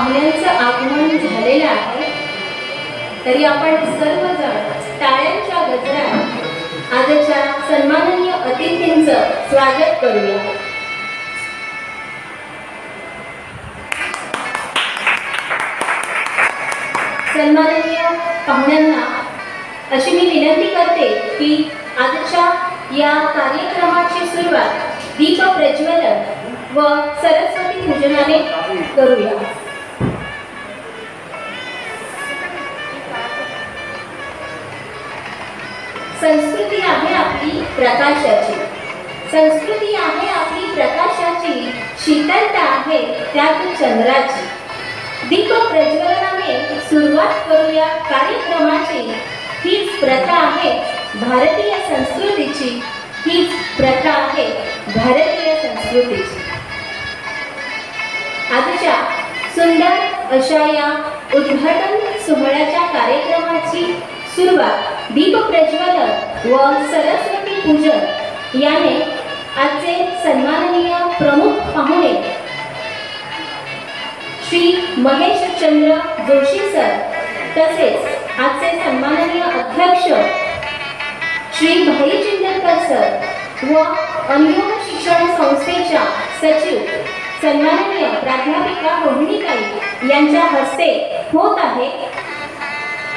पाहुण्यांचं आगमन झालेलं आहे, तरी आपण सर्वजण टाळ्यांच्या गजरात आजच्या सन्माननीय अतिथींचं स्वागत करूया. सन्माननीय पाहुण्यांना अशी मी विनंती करते की आजच्या या कार्यक्रमाची सुरुवात दीप प्रज्वलन व सरस्वती पूजनाने करूया. संस्कृती आहे आपली प्रकाशाची, संस्कृती आहे आपली प्रकाशाची, शीतलता आहे त्यात चंद्राची. दीप प्रज्वलनाने सुरुवात करूया कार्यक्रमाची. हीच प्रथा आहे भारतीय संस्कृतीची, हीच प्रथा आहे भारतीय संस्कृतीची. आजच्या सुंदर अशा या उद्घाटन सोहळ्याच्या कार्यक्रमाची सुरुवात दीप प्रज्वलन व सरस्वती पूजन याने आजचे सन्माननीय प्रमुख पाहुणे श्री महेशचंद्र जोशी सर, तसेच आजचे सन्माननीय अध्यक्ष श्री भाई चिंदरकर सर व अनुयोग शिक्षण संस्थेच्या सचिव सन्माननीय प्राध्यापिका रोहिणीताई यांच्या हस्ते होत आहे.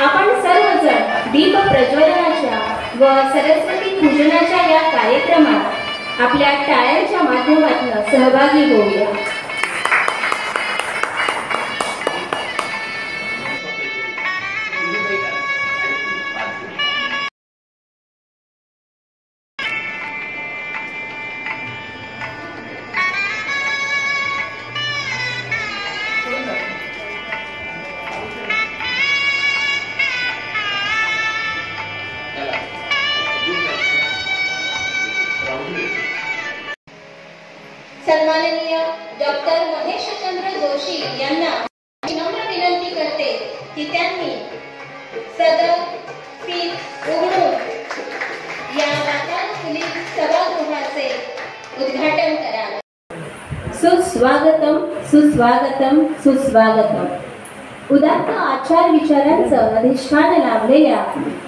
आपण सर्वजण दीप प्रज्वलनाच्या व सरस्वती पूजनाच्या या कार्यक्रमात आपल्या टाळ्यांच्या माध्यमातून सहभागी होऊया. सन्माननीय डॉक्टर महेशचंद्र जोशी यांना विनम्र विनंती करते की त्यांनी सदर पीठ उघडून या वातानुकूलित सभागृहाचे उद्घाटन करावे. सुस्वागतम सुस्वागतम सुस्वागतम. उदात्त आचार विचारांचं अधिष्ठान लाभलेल्या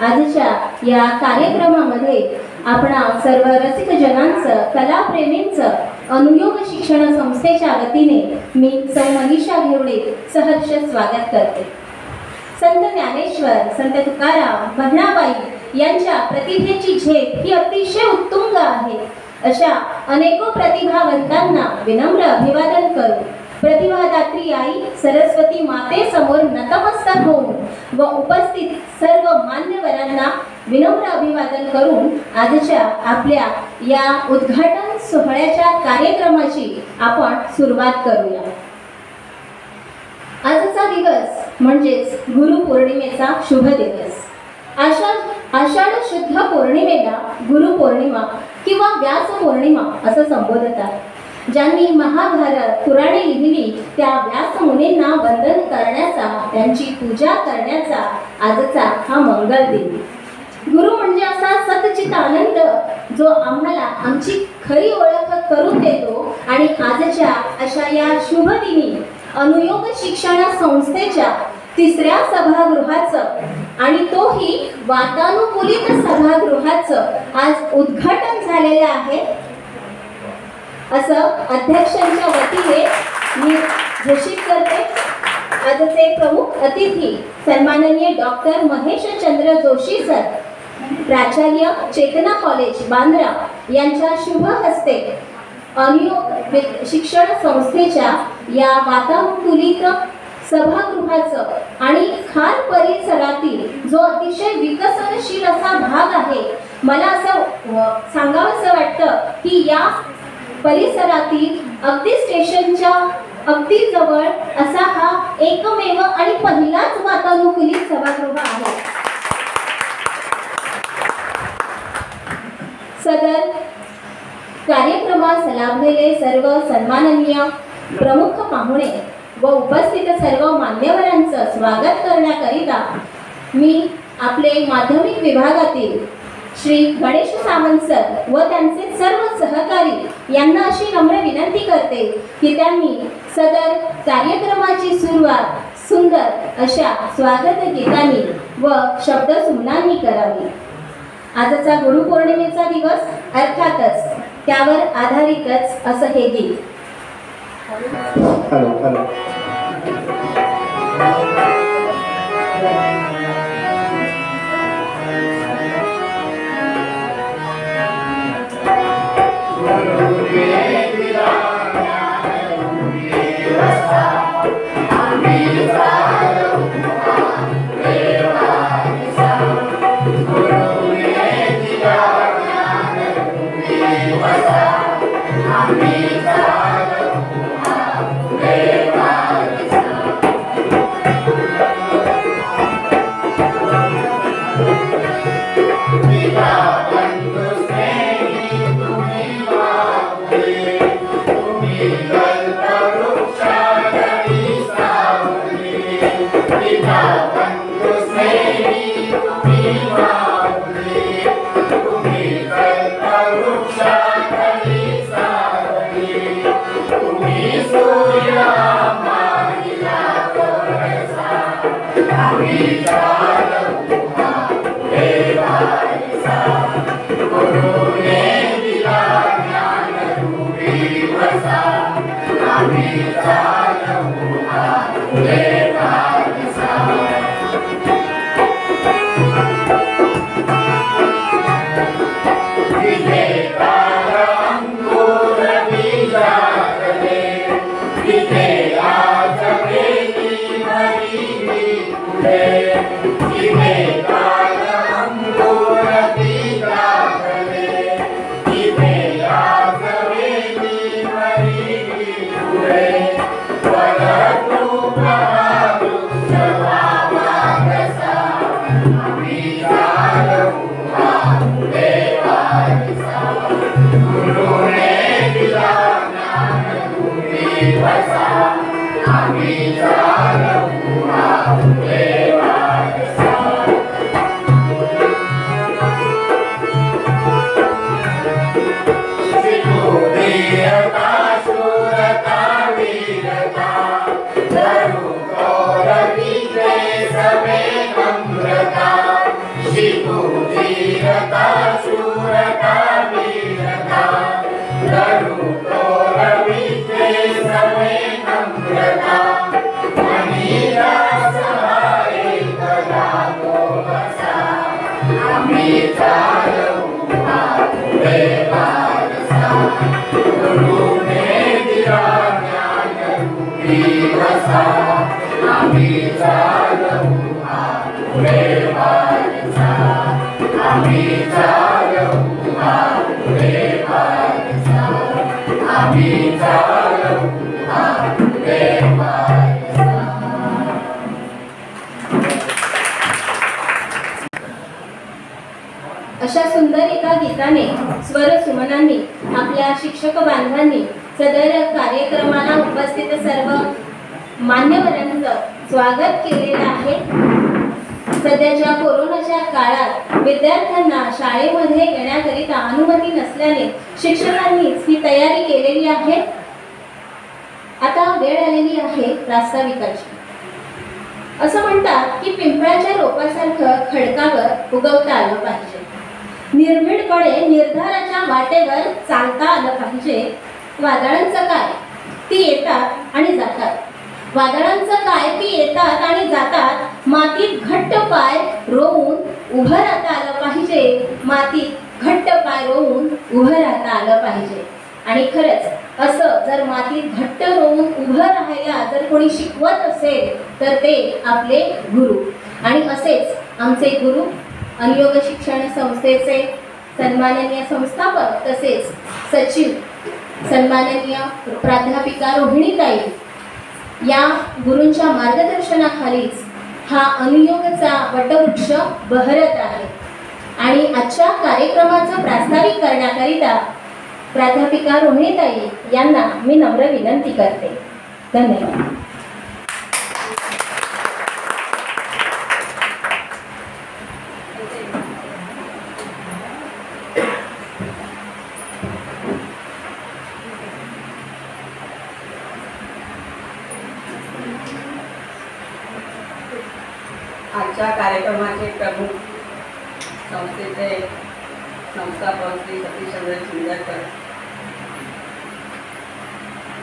आजच्या या कार्यक्रमामध्ये आपणा सर्व रसिक जनांचं, कलाप्रेमींचं अनुयोग शिक्षण संस्थेच्या वतीने मी सौ मनीषा घेवडे सहर्ष स्वागत करते. संत ज्ञानेश्वर, संत तुकाराम, बहिणाबाई यांच्या प्रतिभेची झेप ही अतिशय उत्तुंग आहे. अशा अनेक प्रतिभावंतांना विनम्र अभिवादन करू. प्रतिभादात्री आई सरस्वती माते समोर नतमस्तक होऊन व उपस्थित सर्व मान्यवरांना विनम्र अभिवादन करून आजच्या आपल्या या उद्घाटन सोहळ्याच्या कार्यक्रमाची आपण सुरुवात करूया. आजचा दिवस म्हणजेच गुरुपौर्णिमेचा शुभ दिवस. आषाढ शुद्ध पौर्णिमेला गुरुपौर्णिमा किंवा व्यास पौर्णिमा असं संबोधतात. ज्यांनी महाभारत पुराणे लिहिली त्या व्यास मुनींना वंदन करण्याचा, त्यांची पूजा करण्याचा आजचा हा मंगल दिन. गुरु म्हणजे असा सच्चित आनंद जो आम्हाला आमची खरी ओळख करून देतो. आणि आजच्या अशा या शुभ दिनी अनुयोग शिक्षण संस्थेच्या 3ऱ्या सभागृहाचं आणि तोही वातानुकूलित सभागृहाचं आज उद्घाटन झालेलं आहे असं अध्यक्षांच्या वतीने मी घोषित करते. आजचे प्रमुख अतिथी सन्माननीय डॉक्टर महेशचंद्र जोशी सर, प्राचार्य चेतना कॉलेज बांद्रा यांच्या शुभ हस्ते अनुयोग शिक्षण संस्थेच्या या वातानुकूलित सभागृहाचं आणि खार परिसरातील जो अतिशय विकसनशील असा भाग आहे, मला असं सांगावंसं वाटतं की या परिसरातील अगदी स्टेशनच्या अगदी जवळ असा हा एकमेव आणि पहिलाच वातानुकूलित सभागृह आहे. सदर कार्यक्रमास लाभलेले सर्व सन्माननीय प्रमुख पाहुणे व उपस्थित सर्व मान्यवरांचं स्वागत करण्याकरिता मी आपले माध्यमिक विभागातील श्री गणेश सावंत सर व त्यांचे सर्व सहकारी यांना अशी नम्र विनंती करते की त्यांनी सदर कार्यक्रमाची सुरुवात सुंदर अशा स्वागत गीतांनी व शब्दसुमनांनी करावी. आजचा गुरुपौर्णिमेचा दिवस अर्थातच त्यावर आधारितच असं हे गीत. हॅलो हॅलो अशा सुंदर एका गीताने स्वर सुमनांनी आपल्या शिक्षक बांधवांनी सदर कार्यक्रमाला उपस्थित सर्व मान्यवरांचं स्वागत केलेलं आहे. सध्याच्या कोरोनाच्या काळात विद्यार्थ्यांना शाळेमध्ये येण्याकरिता अनुमती नसल्याने शिक्षकांनीच ही तयारी केलेली आहे. आता वेळ आलेली आहे प्रास्ताविकाची. असं म्हणतात की पिंपळाच्या रोपासारखं खडकावर उगवता आलं पाहिजे. निर्भीडपणे निर्धाराच्या वाटेवर चालता आलं पाहिजे. वादळांचं काय, ती येतात आणि जातात. वादळांचं काय, ती येतात आणि जातात. मातीत घट्ट पाय रोवून उभं राहता आलं पाहिजे. मातीत घट्ट पाय रोवून उभं राहता आलं पाहिजे. आणि खरंच असं जर मातीत घट्ट रोवून उभं राहायला जर कोणी शिकवत असेल तर ते आपले गुरु. आणि असेच आमचे गुरु अनुयोग शिक्षण संस्थेचे सन्माननीय संस्थापक तसेच सचिव सन्माननीय प्राध्यापिका रोहिणीताई या गुरूंच्या मार्गदर्शनाखालीच हा अनुयोगचा वटवृक्ष बहरत आहे. आणि आजच्या कार्यक्रमाचं प्रास्ताविक करण्याकरिता प्राध्यापिका रोहिणीताई यांना मी नम्र विनंती करते. धन्यवाद. आजच्या कार्यक्रमाचे प्रमुख संस्थेचे संस्थापक श्री सतीशचंद्र चिंदरकर,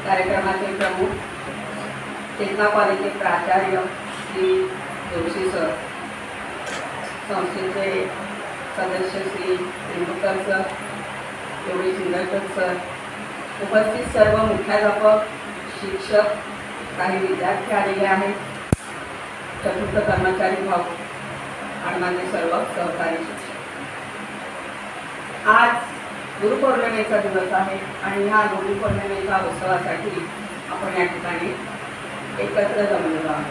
कार्यक्रमाचे प्रमुख चेतना कॉलेजचे प्राचार्य श्री जोशी सर, संस्थेचे सदस्य श्री तेंडुलकर सर, योगी चिंदरकर सर, उपस्थित सर्व मुख्याध्यापक, शिक्षक, काही विद्यार्थी आलेले आहेत, चतुर्थ कर्मचारी भाऊ आणि माझे सर्व सहकारी शिक्षक. आज गुरुपौर्णिमेचा दिवस आहे आणि ह्या गुरुपौर्णिमेच्या उत्सवासाठी आपण या ठिकाणी एकत्र जमलेलो आहोत.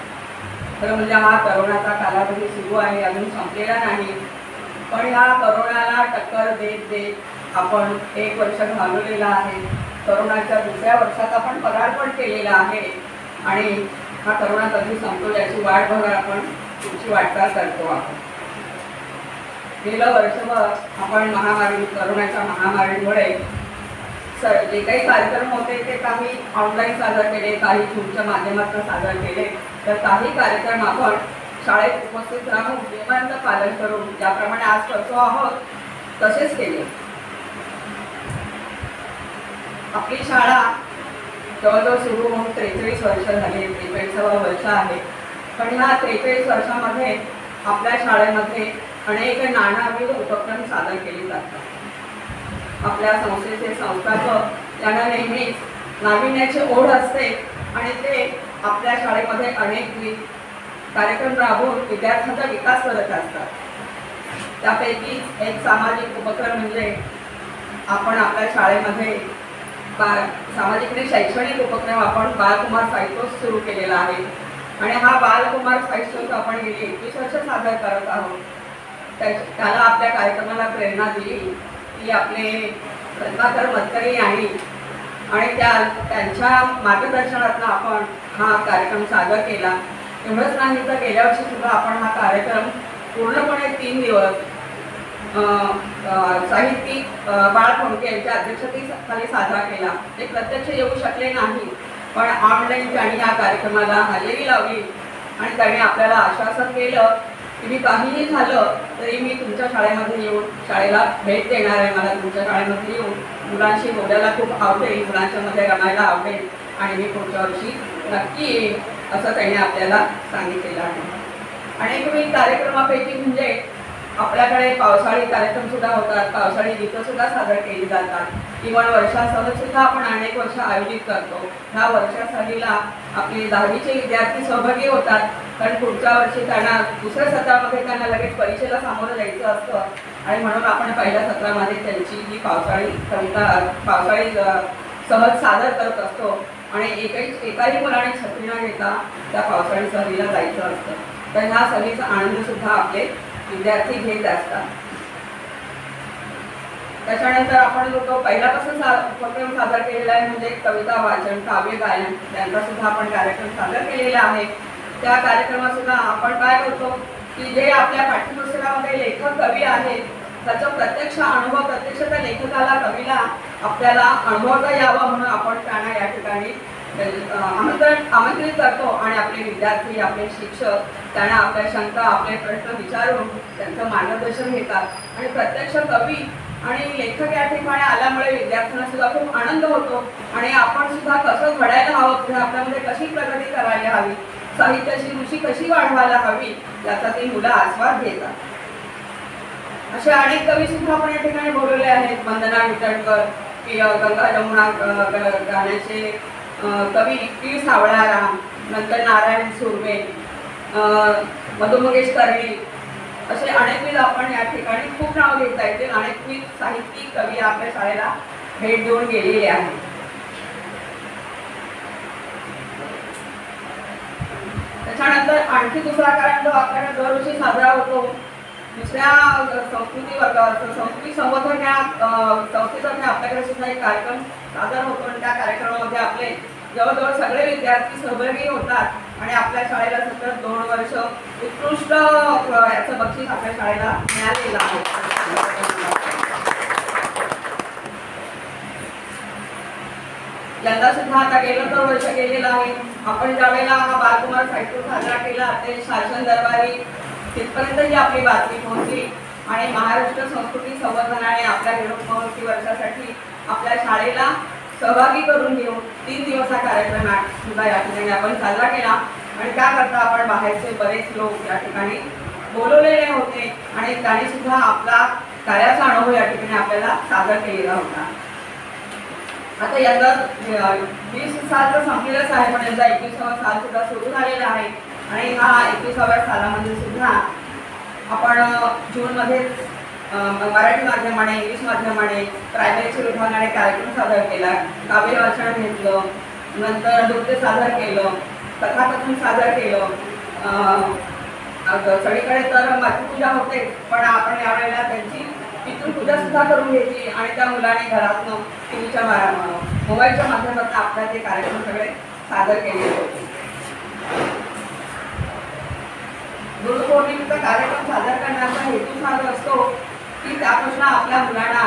खरं म्हणजे हा करोनाचा कालावधी सुरू आहे, अजून संपलेला नाही, पण ह्या करोनाला टक्कर देत देत आपण 1 वर्ष घालवलेलं आहे. करोनाच्या दुसऱ्या वर्षात आपण पदार्पण केलेलं आहे आणि हा करोना कधी संपतो याची वाट बघत आपण पुढची वाटचाल करतो आहोत. गेलं वर्षभर आपण करोनाच्या महामारीमुळे जे काही कार्यक्रम होते ते काही ऑनलाईन सादर केले, काही झूमच्या माध्यमातून सादर केले, तर काही कार्यक्रम आपण शाळेत उपस्थित राहून नियमांचं पालन करून ज्याप्रमाणे आज करतो आहोत तसेच केले. आपली शाळा जवळजवळ सुरू होऊन 43 वर्ष झाली, 43वे वर्ष आहे. पण ह्या 43 वर्षामध्ये आपल्या शाळेमध्ये अनेक नानाविध उपक्रम सादर केले जातात. आपल्या संस्थेचे संस्थापक यांना नेहमीच नाविन्याची ओढ असते आणि ते आपल्या शाळेमध्ये अनेक कार्यक्रम राबवून विद्यार्थ्यांचा विकास करत असतात. त्यापैकी एक सामाजिक उपक्रम म्हणजे आपण आपल्या शाळेमध्ये सामाजिक आणि शैक्षणिक उपक्रम आपण बालकुमार साहित्योत्सव सुरू केलेला आहे आणि हा बालकुमार साहित्योत्सव आपण गेली 21 वर्ष सादर करत आहोत. त्याला आपल्या कार्यक्रमाला प्रेरणा दिली की आपले रत्नाकर मतकरी यांनी आणि त्यांच्या मार्गदर्शनातून आपण हा कार्यक्रम सादर केला. एवढंच नाही तर गेल्या वर्षी सुद्धा आपण हा कार्यक्रम पूर्णपणे 3 दिवस साहित्यिक बाळ फोंडके यांच्या अध्यक्षतेखाली साजरा केला. ते प्रत्यक्ष येऊ शकले नाही, पण ऑनलाईन त्यांनी या कार्यक्रमाला हजेरी लावली आणि त्यांनी आपल्याला आश्वासन केलं की मी काहीही झालं तरी मी तुमच्या शाळेमध्ये येऊन शाळेला भेट देणार आहे. मला तुमच्या शाळेमध्ये येऊन मुलांशी बोलायला खूप आवडेल, मुलांच्या मध्ये रमायला आवडेल आणि मी पुढच्या वर्षी नक्की येईल असं त्यांनी आपल्याला सांगितलेलं आहे. अनेकविध कार्यक्रमापैकी म्हणजे आपल्याकडे पावसाळी कार्यक्रम सुद्धा होतात, पावसाळी गीतं सुद्धा सादर केली जातात. किंवा वर्षासह सुद्धा आपण अनेक वर्ष आयोजित करतो. ह्या वर्षासहलीला आपले 10वीचे विद्यार्थी सहभागी होतात, कारण पुढच्या वर्षी त्यांना दुसऱ्या सत्रामध्ये त्यांना लगेच परीक्षेला सामोरं जायचं असतं आणि म्हणून आपण पहिल्या सत्रामध्ये त्यांची ही पावसाळी पावसाळी सहज सादर करत असतो आणि एकाही मुलाने छत्री न घेता त्या पावसाळी सहलीला जायचं असतं. तर ह्या सहलीचा आनंद सुद्धा आपले विद्यार्थी घेत असतात. त्याच्यानंतर आपण जो पहिल्यापासून उपक्रम सादर केलेला आहे म्हणजे कविता वाचन, काव्य गायन यांचा सुद्धा आपण कार्यक्रम सादर केलेला आहे. त्या कार्यक्रमात सुद्धा आपण काय करतो की जे आपल्या पाठ्यपुस्तकामध्ये लेखक कवी आहेत त्याचा प्रत्यक्ष अनुभव प्रत्यक्ष त्या लेखकाला कवीला आपल्याला अनुभवता यावा म्हणून आपण त्यांना या ठिकाणी आमंत्रित करतो आणि आपले विद्यार्थी, आपले शिक्षक त्यांना आपल्या शंका, आपले प्रश्न विचारून त्यांचं मार्गदर्शन घेतात आणि प्रत्यक्ष कवी आणि लेखक या ठिकाणी आल्यामुळे विद्यार्थ्यांना सुद्धा खूप आनंद होतो आणि आपण सुद्धा कसं घडायला हवं, पुढे आपल्यामध्ये कशी प्रगती करायला हवी, साहित्याची रुची कशी वाढवायला हवी याचा ती मुलं आस्वाद घेतात. असे अनेक कवी सुद्धा आपण या ठिकाणी बोलवले आहेत. वंदना विटणकर, गंगा जमुना गाण्याचे कवी पी सावळाराम, नंतर नारायण सुर्वे, मधु मंगेश कर्णिक असे अनेकविध आपण या ठिकाणी खूप नाव घेता येतील. अनेकविध साहित्यिक कवी आपल्या शाळेला भेट देऊन गेलेले आहेत. त्याच्यानंतर आणखी दुसरा कार्यक्रम आपल्याकडे दरवर्षी साजरा होतो. दुसऱ्या संस्कृती संवर्धन या संस्थेतर्फे आपल्याकडे सुद्धा एक कार्यक्रम सादर होतो आणि त्या कार्यक्रमामध्ये आपले जवळजवळ सगळे विद्यार्थी सहभागी होतात आणि आपल्या शाळेला सतत 2 वर्ष उत्कृष्ट याचं बक्षीस आपल्या शाळेला मिळालेलं आहे. यंदा सुद्धा आता गेलं तर वर्ष गेलेलं आहे. आपण ज्यावेळेला हा बालकुमार साहित्य साजरा केला ते शासन दरबारी तिथपर्यंत ही आपली बातमी पोहोचली आणि महाराष्ट्र संस्कृती संवर्धनाने आपल्या निरोप महोत्सवी वर्षासाठी आपल्या शाळेला सहभागी करून घेऊन 3 दिवस हा कार्यक्रम सुद्धा या ठिकाणी आपण साजरा केला. आणि त्याकरता आपण बाहेरचे बरेच लोक या ठिकाणी बोलवलेले होते आणि त्यांनी सुद्धा आपला कार्याचा अनुभव या ठिकाणी आपल्याला सादर केलेला होता. आता यंदा 20 साल तर संपलेलंच आहे, पण यंदा 21वा साल सुद्धा सुरू झालेला आहे आणि हा 21व्या सालामध्ये सुद्धा आपण जूनमध्ये मराठी माध्यमाने इंग्लिश माध्यमाने प्रायमरीच्या विभागाने कार्यक्रम सादर केला, काव्य वाचन घेतलं, नंतर नृत्य सादर केलं, कथाकथन सादर केलं. सगळीकडे तर मातृपूजा होते, पण आपण यावेळेला त्यांची पितृपूजा सुद्धा करून घेतली आणि त्या मुलाने घरातनं टीव्हीच्या मोबाईलच्या माध्यमातून आपल्या ते कार्यक्रम सगळे सादर केलेले होते. गुरुपौर्णिमेचा कार्यक्रम सादर करण्याचा हेतू साधा असतो की त्यापासून आपल्या मुलांना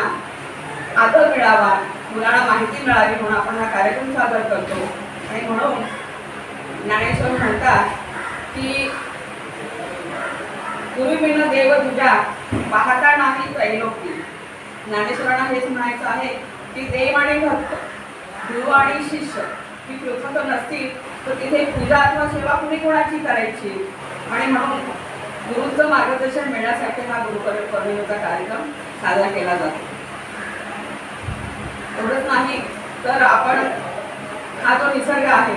आदर मिळावा, मुलांना माहिती मिळावी म्हणून आपण हा कार्यक्रम सादर करतो. आणि म्हणून ज्ञानेश्वर म्हणतात की गुरुविना देव तुझ्या पाहता नाही त्रैलोकी. ज्ञानेश्वरांना हेच म्हणायचं आहे की देव आणि भक्त, गुरु आणि शिष्य ही पृथक नसतील तर तिथे पूजा अथवा सेवा कुणी कोणाची करायची. आणि म्हणून गुरूंचं मार्गदर्शन मिळण्यासाठी हा गुरुपौर्णिमेचा कार्यक्रम साजरा केला जातो. एवढंच नाही तर आपण हा जो निसर्ग आहे,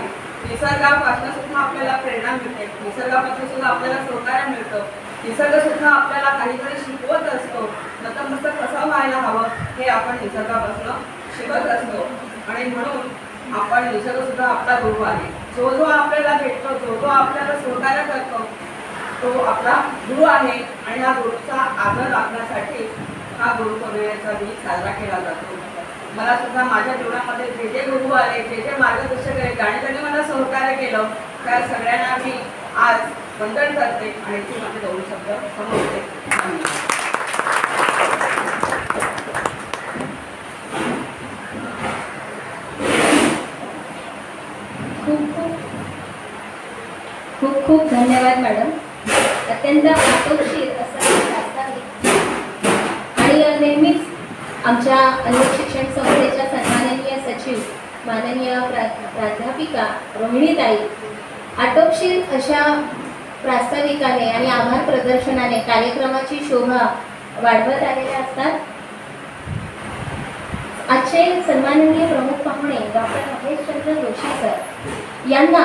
निसर्गापासून सुद्धा आपल्याला प्रेरणा मिळते, निसर्गापासून सुद्धा आपल्याला सहकार्य मिळतं. निसर्ग सुद्धा आपल्याला काहीतरी शिकवत असतो, नतमस्तक कसं व्हायला हवं हे आपण निसर्गापासून शिकत असतो. आणि म्हणून आपण निसर्ग सुद्धा आपला गुरु आहे. जो जो आपल्याला भेटतो, जो जो आपल्याला सहकार्य करतो तो आपला गुरु आहे आणि हा गुरुचा आदर राखण्यासाठी हा गुरुपौर्णिमेचा दिन साजरा केला जातो. मला सुद्धा माझ्या जीवनामध्ये जे जे गुरु आले, जे जे मार्गदर्शक आले, ज्यांनी मला सहकार्य केलं त्या सगळ्यांना मी आज वंदन करते आणि ती माझे 2 शब्द समजते. खूप खूप धन्यवाद मॅडम. अत्यंत आटोपशीर असं आणि नेहमीच आमच्या अन्य शिक्षण संस्थेच्या सन्माननीय सचिव माननीय प्राध्यापिका रोहिणीताई आटोपशीर अशा प्रास्ताविकाने आणि आभार प्रदर्शनाने कार्यक्रमाची शोभा वाढवत आलेल्या असतात. आजचे सन्माननीय प्रमुख पाहुणे डॉक्टर महेशचंद्र जोशी सर यांना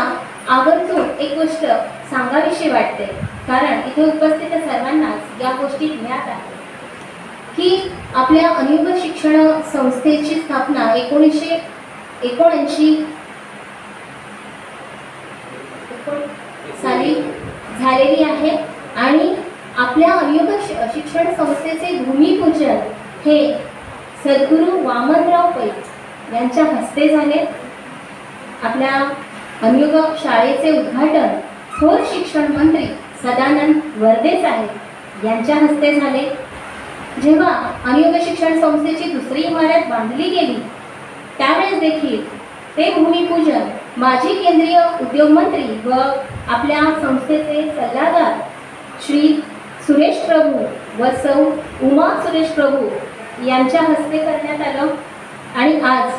आवर्जून एक गोष्ट सांगावीशी वाटते, कारण इथे उपस्थित सर्वांनाच या गोष्टी ज्ञात आहे की आपल्या अनुयुग शिक्षण संस्थेची स्थापना 1979 साली झालेली आहे आणि आपल्या अनुयुग शिक्षण संस्थेचे भूमिपूजन हे सद्गुरू वामनराव पै यांच्या हस्ते झाले. आपल्या अनुयुग शाळेचे उद्घाटन थोर शिक्षण मंत्री सदानंद वर्दे साहेब यांच्या हस्ते झाले. जेव्हा अनुयुग शिक्षण संस्थेची दुसरी इमारत बांधली गेली त्यावेळेस देखील ते भूमिपूजन माजी केंद्रीय उद्योग मंत्री व आपल्या संस्थेचे सल्लागार श्री सुरेश प्रभू व सौ उमा सुरेश प्रभू यांच्या हस्ते करण्यात आलं. आणि आज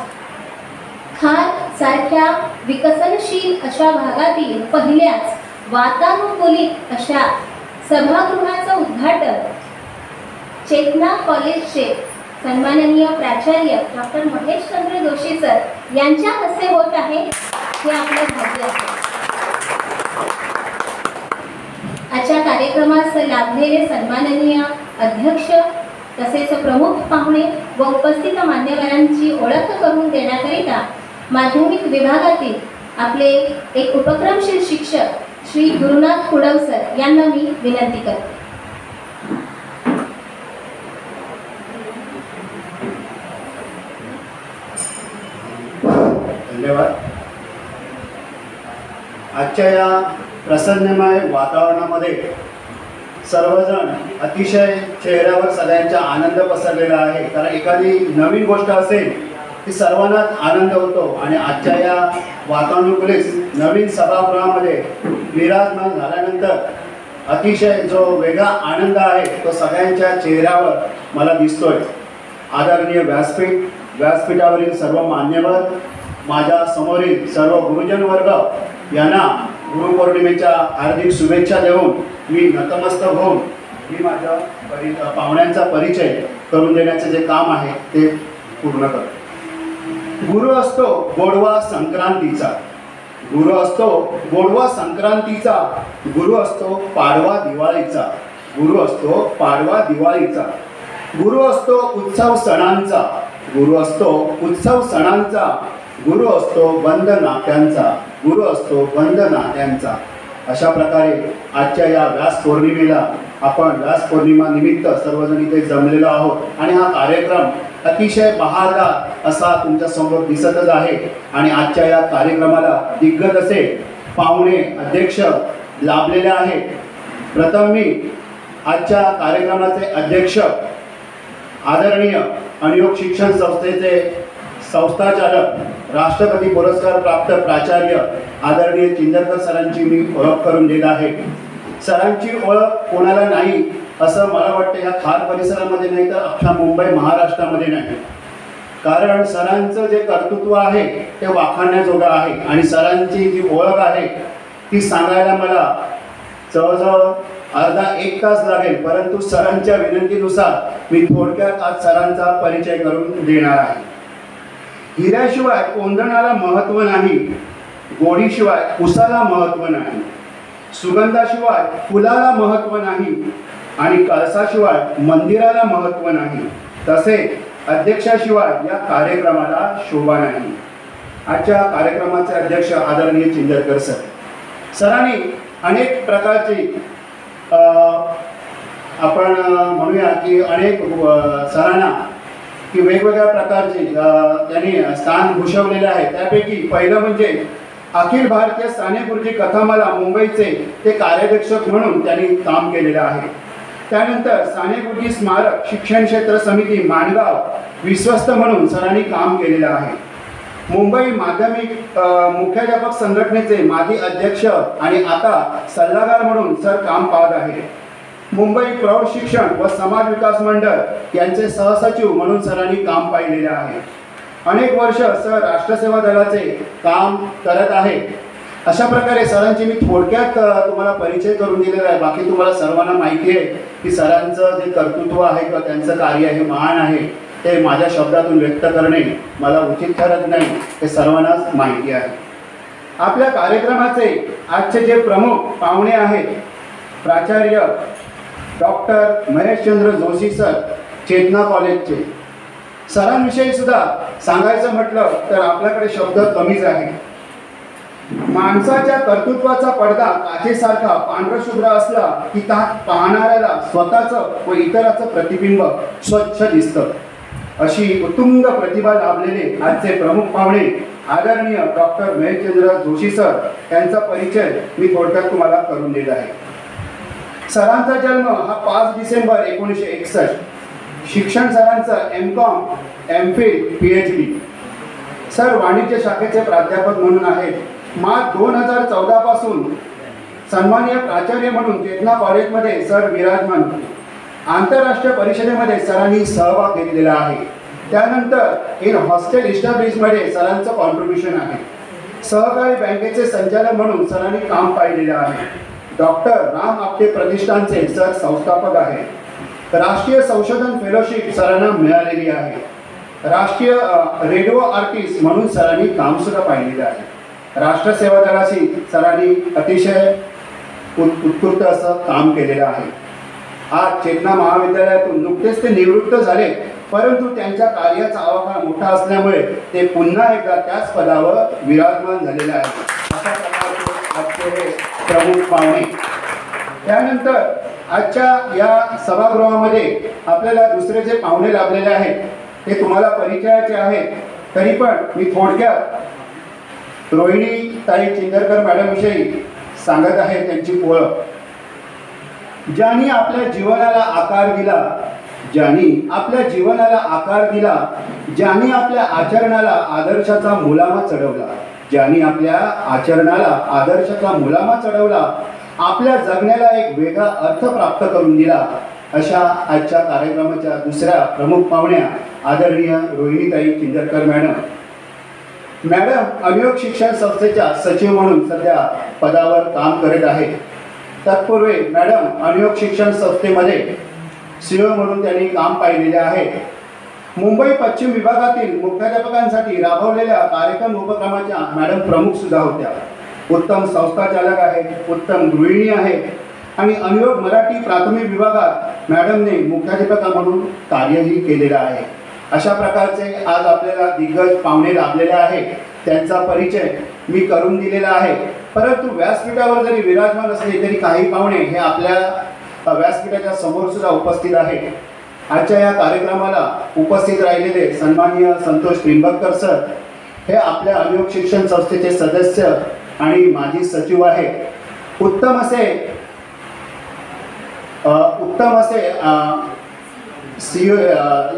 खार सारख्या विकसनशील अशा भागातील पहिल्याच वातानुकूलित अशा सभागृहाचं उद्घाटन चेतना कॉलेजचे सन्माननीय प्राचार्य डॉक्टर महेशचंद्र जोशी सर यांच्या हस्ते होत आहे. हे आपलं भाग्य आहे. आजच्या कार्यक्रमास लाभलेले सन्माननीय अध्यक्ष तसेच प्रमुख पाहुणे व उपस्थित मान्यवरांची ओळख करून देण्याकरिता माध्यमिक विभागातील आपले एक उपक्रमशील शिक्षक श्री गुरुनाथ कुडव सर यांना मी विनंती करते. धन्यवाद. आजच्या या प्रसन्नमय वातावरणामध्ये सर्वजण अतिशय चेहऱ्यावर सगळ्यांचा आनंद पसरलेला आहे. कारण एखादी नवीन गोष्ट असेल की सर्वांनाच आनंद होतो आणि आजच्या या वातानुकूलित नवीन सभागृहामध्ये विराजमान झाल्यानंतर अतिशय जो वेगळा आनंद आहे तो सगळ्यांच्या चेहऱ्यावर मला दिसतोय. आदरणीय व्यासपीठावरील सर्व मान्यवर, माझ्या समोरील सर्व गुरुजन वर्ग यांना गुरुपौर्णिमेच्या हार्दिक शुभेच्छा देऊन मी नतमस्तक होऊन मी माझ्या पाहुण्यांचा परिचय करून देण्याचे जे काम आहे ते पूर्ण करतो. गुरु असतो गोडवा संक्रांतीचा, गुरु असतो गोडवा संक्रांतीचा, गुरु असतो पाडवा दिवाळीचा, गुरु असतो पाडवा दिवाळीचा, गुरु असतो उत्सव सणांचा, गुरु असतो उत्सव सणांचा, गुरु असतो बंद नात्यांचा, गुरु असतो बंद नात्यांचा. अशा प्रकारे आजच्या या व्यास पौर्णिमेला आपण व्यास पौर्णिमा निमित्त सर्वजण इथे जमलेलो आहोत आणि हा कार्यक्रम अतिशय बहारदार असा तुमच्या समोर दिसतच आहे. आणि आजच्या या कार्यक्रमाला दिग्गज असे पाहुणे अध्यक्ष लाभलेले आहेत. प्रथम मी आजच्या कार्यक्रमाचे अध्यक्ष आदरणीय अनयोग शिक्षण संस्थेचे संस्थाचालक राष्ट्रपती पुरस्कार प्राप्त प्राचार्य आदरणीय चिंदरकर सरांची मी ओळख करून देत आहे. सरांची ओळख कोणाला नाही असं मला वाटतं ह्या खार परिसरामध्ये नाही तर अख्ख्या मुंबई महाराष्ट्रामध्ये नाही. कारण सरांचं जे कर्तृत्व आहे ते वाखाणण्याजोगं आहे आणि सरांची जी ओळख आहे ती सांगायला मला जवळजवळ अर्धा एक तास लागेल, परंतु सरांच्या विनंतीनुसार मी थोडक्यात आज सरांचा परिचय करून देणार आहे. हिऱ्याशिवाय कोंदणाला महत्त्व नाही, गोडीशिवाय उसाला महत्त्व नाही, सुगंधाशिवाय फुलाला महत्त्व नाही आणि कळसाशिवाय मंदिराला महत्त्व नाही, तसे अध्यक्षाशिवाय या कार्यक्रमाला शोभा नाही. आजच्या कार्यक्रमाचे अध्यक्ष आदरणीय चिंदरकर सर. सरांनी अनेक प्रकारची आपण म्हणूया की अनेक सरांना की वेगवेगळ्या प्रकारचे त्यांनी स्थान भूषवलेले आहे. त्यापैकी पहिलं म्हणजे अखिल भारतीय साने गुरुजी कथामाला मुंबईचे ते कार्याध्यक्ष म्हणून त्यांनी काम केलेलं आहे. त्यानंतर साने गुरुजी स्मारक शिक्षण क्षेत्र समिती माणगाव विश्वस्त म्हणून सरांनी काम केलेलं आहे. मुंबई माध्यमिक मुख्याध्यापक संघटनेचे माजी अध्यक्ष आणि आता सल्लागार म्हणून सर काम पाहत आहेत. मुंबई प्रौढ शिक्षण व समाज विकास मंडळ यांचे सहसचिव म्हणून सरांनी काम पाहिलेले आहे. अनेक वर्ष सर राष्ट्रसेवा दलाचे काम करत आहे. अशा प्रकारे सरांची मी थोडक्यात तुम्हाला परिचय करून दिलेला आहे. बाकी तुम्हाला सर्वांना माहिती आहे की सरांचं जे कर्तृत्व आहे किंवा त्यांचं कार्य हे महान आहे, ते माझ्या शब्दातून व्यक्त करणे मला उचित ठरत नाही, हे सर्वांनाच माहिती आहे. आपल्या कार्यक्रमाचे आजचे जे प्रमुख पाहुणे आहेत प्राचार्य डॉक्टर महेशचंद्र जोशी सर, चेतना कॉलेजचे. सरांविषयी सुद्धा सांगायचं म्हटलं तर आपल्याकडे शब्द कमीच आहे. माणसाच्या कर्तृत्वाचा पडदा काचेसारखा पांढरशुभ्र असला की त्यात पाहणाऱ्याला स्वतःचं व इतराचं प्रतिबिंब स्वच्छ दिसतं. अशी उत्तुंग प्रतिभा लाभलेले आजचे प्रमुख पाहुणे आदरणीय डॉक्टर महेशचंद्र जोशी सर यांचा परिचय मी थोडक्यात तुम्हाला करून दिला आहे. सरांचा जन्म हा 5 डिसेंबर 1961. शिक्षण सरांचं M.Com, M.Phil, PhD. सर वाणिज्य शाखेचे प्राध्यापक म्हणून आहेत. मार्च 2014 पासून सन्माननीय प्राचार्य म्हणून चेतना कॉलेजमध्ये सर विराजमान होते. आंतरराष्ट्रीय परिषदेमध्ये सरांनी सहभाग घेतलेला आहे. त्यानंतर इन हॉस्टेल इस्टॅब्लिशमध्ये सरांचं कॉन्ट्रीब्युशन आहे. सहकारी बँकेचे संचालक म्हणून सरांनी काम पाहिलेलं आहे. डॉक्टर राम आपटे प्रतिष्ठानचे सर संस्थापक आहेत. राष्ट्रीय संशोधन फेलोशिप सरांना मिळालेली आहे. राष्ट्रीय रेडिओ आर्टिस्ट म्हणून सरांनी कामसुद्धा पाहिलेलं आहे. राष्ट्रसेवा दलाशी सरांनी अतिशय उत्कृष्ट असं काम केलेलं आहे. आज चेतना महाविद्यालयातून नुकतेच ते निवृत्त झाले, परंतु त्यांच्या कार्याचा आवाका मोठा असल्यामुळे ते पुन्हा एकदा त्याच पदावर विराजमान झालेले आहे. अशा प्रकारचे आजचे प्रमुख पाहुणे. त्यानंतर आजच्या या सभागृहामध्ये आपल्याला दुसरे जे पाहुणे लाभलेले आहेत ते तुम्हाला परिचयाचे आहेत. तरी पण मी थोडक्यात रोहिणी ताई चिंदरकर मॅडमविषयी सांगत आहे. त्यांची ओळख. ज्यांनी आपल्या जीवनाला आकार दिला, ज्यांनी आपल्या जीवनाला आकार दिला, ज्यांनी आपल्या आचरणाला आदर्शाचा मुलामा चढवला, ज्यांनी आपल्या आचरणाला आदर्शाचा मुलामा चढवला, आपल्या जगण्याला एक वेगळा अर्थ प्राप्त करून दिला, अशा आजच्या कार्यक्रमाच्या दुसऱ्या प्रमुख पाहुण्या आदरणीय रोहिणीताई चिंदरकर मॅडम. मॅडम अनुयोग शिक्षण संस्थेच्या सचिव म्हणून सध्या पदावर काम करत आहेत. तत्पूर्वी मॅडम अनुयोग शिक्षण संस्थेमध्ये CEO म्हणून त्यांनी काम पाहिलेले आहे. मुंबई पश्चिम विभागातील मुख्याध्यापकांसाठी राबवलेल्या कार्यक्रम उपक्रमाच्या मॅडम प्रमुख सुद्धा होत्या. उत्तम संस्थाचालक आहेत, उत्तम गृहिणी आहेत आणि अनुयोग मराठी प्राथमिक विभागात मॅडमने मुख्याध्यापिका म्हणून कार्यही केलेलं आहे. अशा प्रकारचे आज आपल्याला दिग्गज पाहुणे लाभलेले आहेत. त्यांचा परिचय मी करून दिलेला आहे. परंतु व्यासपीठावर जरी विराजमान असले तरी काही पाहुणे हे आपल्या व्यासपीठाच्या समोर सुद्धा उपस्थित आहेत. आजच्या या कार्यक्रमाला उपस्थित राहिलेले सन्माननीय संतोष त्रिंबककर सर हे आपल्या अनुयोग शिक्षण संस्थेचे सदस्य आणि माजी सचिव आहेत. उत्तम असे CEO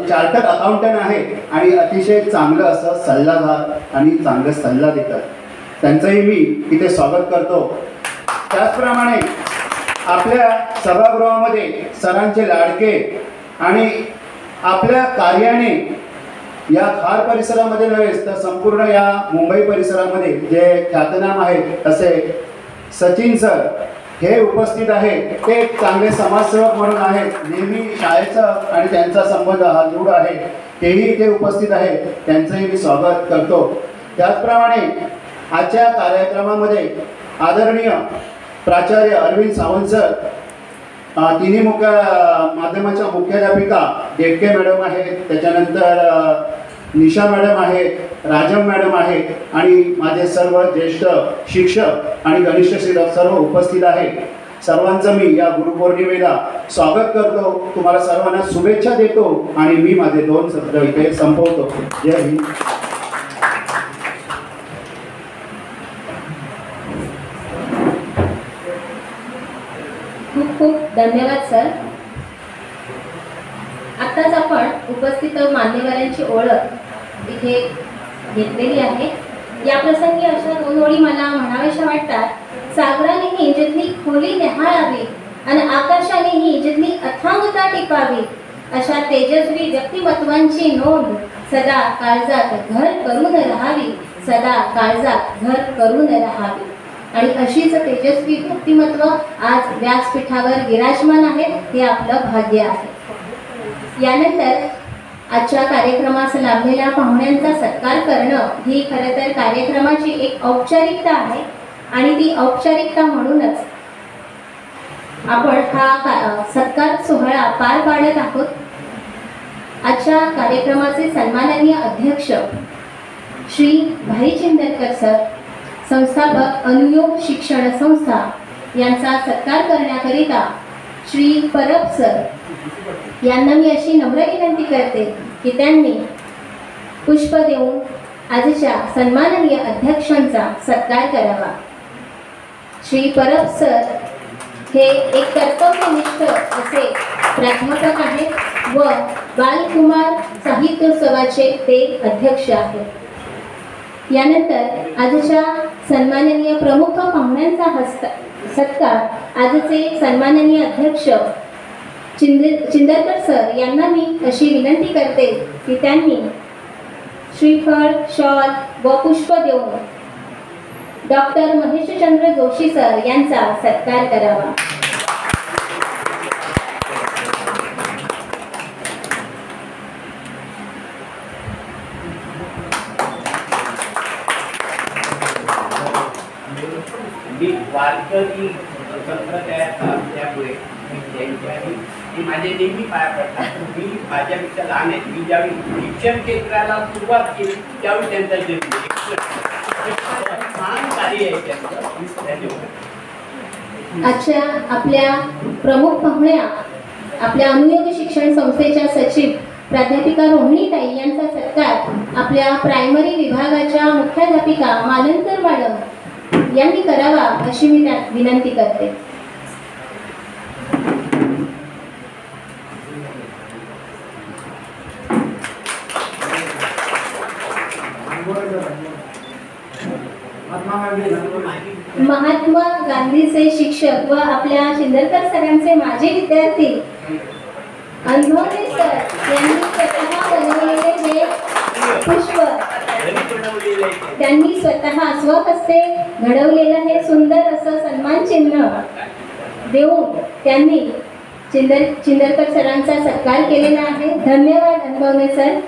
चार्टर्ड अकाउंटंट आहे आणि अतिशय चांगलं असं सल्लागार आणि चांगलं सल्ला देतात. त्यांचंही मी इथे स्वागत करतो. त्याचप्रमाणे आपल्या सभागृहामध्ये सरांचे लाडके आणि आपल्या कार्याने या खार परिसरामध्ये नव्हेच तर संपूर्ण या मुंबई परिसरामध्ये जे ख्यातनाम आहेत असे सचिन सर हे उपस्थित आहेत. ते एक चांगले समाजसेवक म्हणून आहेत. नेहमी शाळेचा आणि त्यांचा संबंध हा दृढ आहे. तेही इथे उपस्थित आहेत. त्यांचंही मी स्वागत करतो. त्याचप्रमाणे आजच्या कार्यक्रमामध्ये आदरणीय प्राचार्य अरविंद सावंत सर, तिन्ही माध्यमाच्या मुख्याध्यापिका डेटके मॅडम आहेत, त्याच्यानंतर निशा मॅडम आहेत, राजम मॅडम आहेत आणि माझे सर्व ज्येष्ठ शिक्षक आणि कनिष्ठ शिक्षक सर्व उपस्थित आहेत. सर्वांचं मी या गुरुपौर्णिमेला स्वागत करतो. तुम्हाला सर्वांना शुभेच्छा देतो आणि मी माझे 2 शब्द इथे संपवतो. जय हिंद. खूप खूप धन्यवाद सर. आत्ताच आपण उपस्थित मान्यवरांची ओळख इथे घेतलेली आहे. या प्रसंगी अशा 2 ओळी मला म्हणाव्याशा वाटतात. सागरानेही जिथली खोली न्याहाळावी आणि आकाशानेही जिथली अथांगता टिपावी, अशा तेजस्वी व्यक्तिमत्वांची नोंद सदा काळजात घर करून राहावी, सदा काळजात घर करून राहावी. आणि अशीच तेजस्वी व्यक्तिमत्व आज व्यासपीठावर विराजमान आहेत. हे आपलं भाग्य आहे. यानंतर आजच्या कार्यक्रमास लाभलेल्या पाहुण्यांचा सत्कार करणं ही खरं तर कार्यक्रमाची एक औपचारिकता आहे आणि ती औपचारिकता म्हणूनच आपण हा सत्कार सोहळा पार पाडत आहोत. आजच्या कार्यक्रमाचे सन्माननीय अध्यक्ष श्री भाई चिंदरकर सर, संस्थापक अनुयोग शिक्षण संस्था, यांचा सत्कार करण्याकरिता श्री परब सर यांना मी अशी नम्र विनंती करते की त्यांनी पुष्प देऊन आजच्या सन्माननीय अध्यक्षांचा सत्कार करावा. श्री परब सर हे एक कर्तव्यनिष्ठ असे प्राध्यापक आहेत व बालकुमार साहित्योत्सवाचे ते अध्यक्ष आहेत. यानंतर आजच्या सन्माननीय प्रमुख पाहुण्यांचा सत्कार आजचे सन्माननीय अध्यक्ष चिंदरकर सर यांना मी अशी विनंती करते की त्यांनी श्रीफळ, शॉल व पुष्प देऊन डॉक्टर महेशचंद्र जोशी सर यांचा सत्कार करावा. वारकरी संप्रदायाचा असल्यामुळे मी माझे नेहमी पाया पडतात. मी माझ्यापेक्षा लहान आहेत. मी ज्यावेळी शिक्षण क्षेत्राला सुरुवात केली त्यावेळी त्यांचा जन्म महान कार्य आहे त्यांचं. आजच्या आपल्या प्रमुख पाहुण्या आपल्या अनुयोग शिक्षण संस्थेच्या सचिव प्राध्यापिका रोहिणीताई यांचा सत्कार आपल्या प्रायमरी विभागाच्या मुख्याध्यापिका मालनकर मॅडम यांनी करावा अशी मी विनंती करते. महात्मा गांधीचे शिक्षक व आपल्या शिंदरकर सरांचे माजी विद्यार्थी अनुभवले सर यांनी स्वतः बनवलेले हे पुष्प, त्यांनी स्वतः स्वहस्ते घडवलेलं हे सुंदर असं सन्मान चिन्ह देऊन त्यांनी चिंदरकर सरांचा सत्कार केलेला आहे. धन्यवाद अनुभवले सर.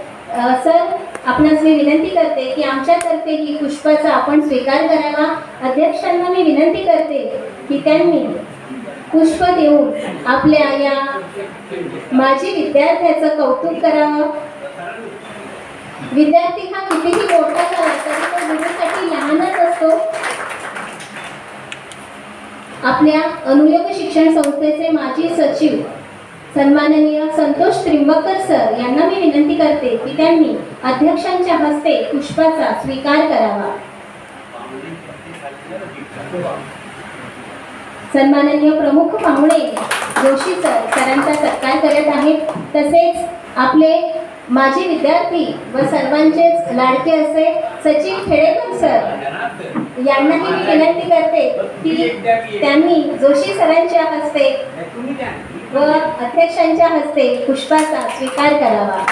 सर, आपणास मी विनंती करते की आमच्यातर्फे ही पुष्पाचा आपण स्वीकार करावा. अध्यक्षांना मी विनंती करते की त्यांनी पुष्प देऊन आपल्या या माजी विद्यार्थ्याचं कौतुक करावं. विद्यार्थी हा कितीही मोठा झाला तरी तो गुरुसाठी लहानच असतो. आपल्या अनुयोग शिक्षण संस्थेचे माजी सचिव सन्माननीय संतोष त्रिंबकर सर यांना मी विनंती करते की त्यांनी अध्यक्षांच्या हस्ते पुष्पाचा स्वीकार करावा. सन्माननीय प्रमुख पाहुणे जोशी सरांचा सत्कार करत आहेत. तसेच आपले माजी विद्यार्थी व सर्वांचेच लाडके असे सचिन खेडेकर सर यांनाही मी विनंती करते की त्यांनी जोशी सरांच्या हस्ते व अध्यक्षांच्या हस्ते पुष्पाचा स्वीकार करावा.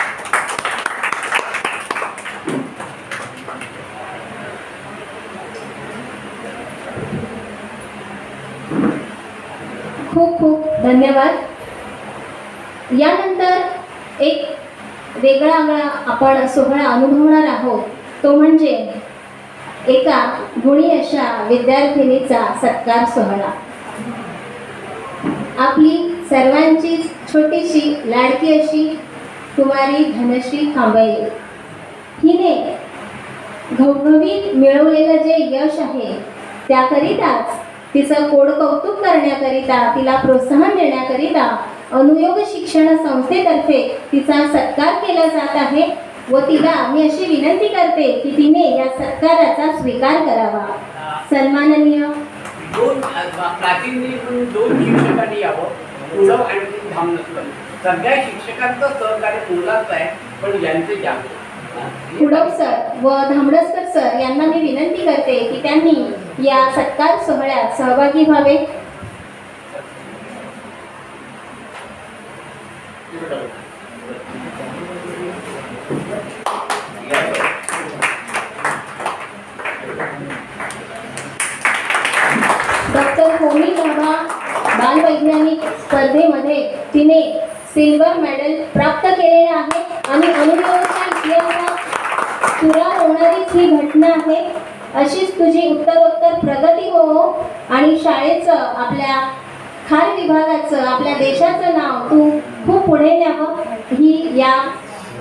खूप खूप धन्यवाद. यानंतर एक वेगळा आपण सोहळा अनुभवणार आहोत. तो म्हणजे एका गुणी अशा विद्यार्थिनीचा सत्कार सोहळा. आपली सर्वांची छोटीशी लाडकी अशी कुमारी धनश्री कांबळे हिने घवघवीत मिळवलेलं जे यश आहे त्याकरिताच तिचं कौतुक करण्याकरिता, तिला प्रोत्साहन देण्याकरिता अनुयोग शिक्षण संस्थेतर्फे तिचा सत्कार केला जात आहे व तिला मी अशी विनंती करते की तिने या सत्काराचा स्वीकार करावा. सन्माननीय प्राचीन दोन शिक्षकांनी यावं. पुढं आणि थांब नसतं. सगळ्या शिक्षकांचं सहकार्य मुलाच आहे, पण यांचे जास्त कुडव सर व धामडसकर सर यांना मी विनंती करते की त्यांनी या सत्कार सोहळ्यात सहभागी व्हावे. डॉक्टर होमी भाभा बालवैज्ञानिक स्पर्धेमध्ये तिने सिल्वर मेडल प्राप्त केलेले आहे आणि अनुयोगाच्या इतिहासात तुरा होणारीच ही घटना आहे. अशीच तुझी उत्तरोत्तर प्रगती हो आणि शाळेचं, आपल्या खार विभागाचं, आपल्या देशाचं नाव तू खूप पुढे न्यावं ही या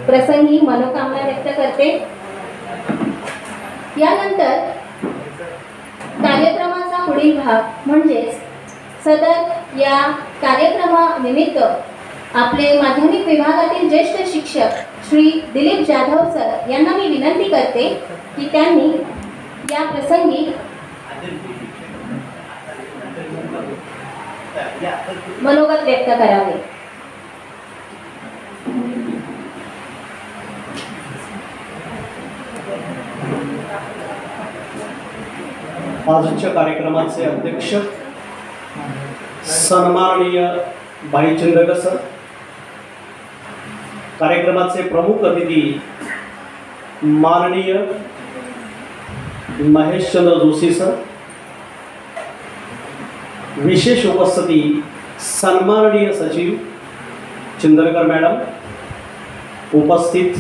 प्रसंगी मनोकामना व्यक्त करते. यानंतर कार्यक्रमाचा पुढील भाग म्हणजेच सदर या कार्यक्रमानिमित्त आपले माध्यमिक विभागातील ज्येष्ठ शिक्षक श्री दिलीप जाधव सर यांना मी विनंती करते की त्यांनी या प्रसंगी मनोगत व्यक्त करावे. आजच्या कार्यक्रमाचे अध्यक्ष सन्माननीय भाईचंद्र सर, कार्यक्रमाचे प्रमुख अतिथी माननीय महेशचंद्र जोशी सर, विशेष उपस्थिती सन्माननीय सचिव चिंदरकर मॅडम, उपस्थित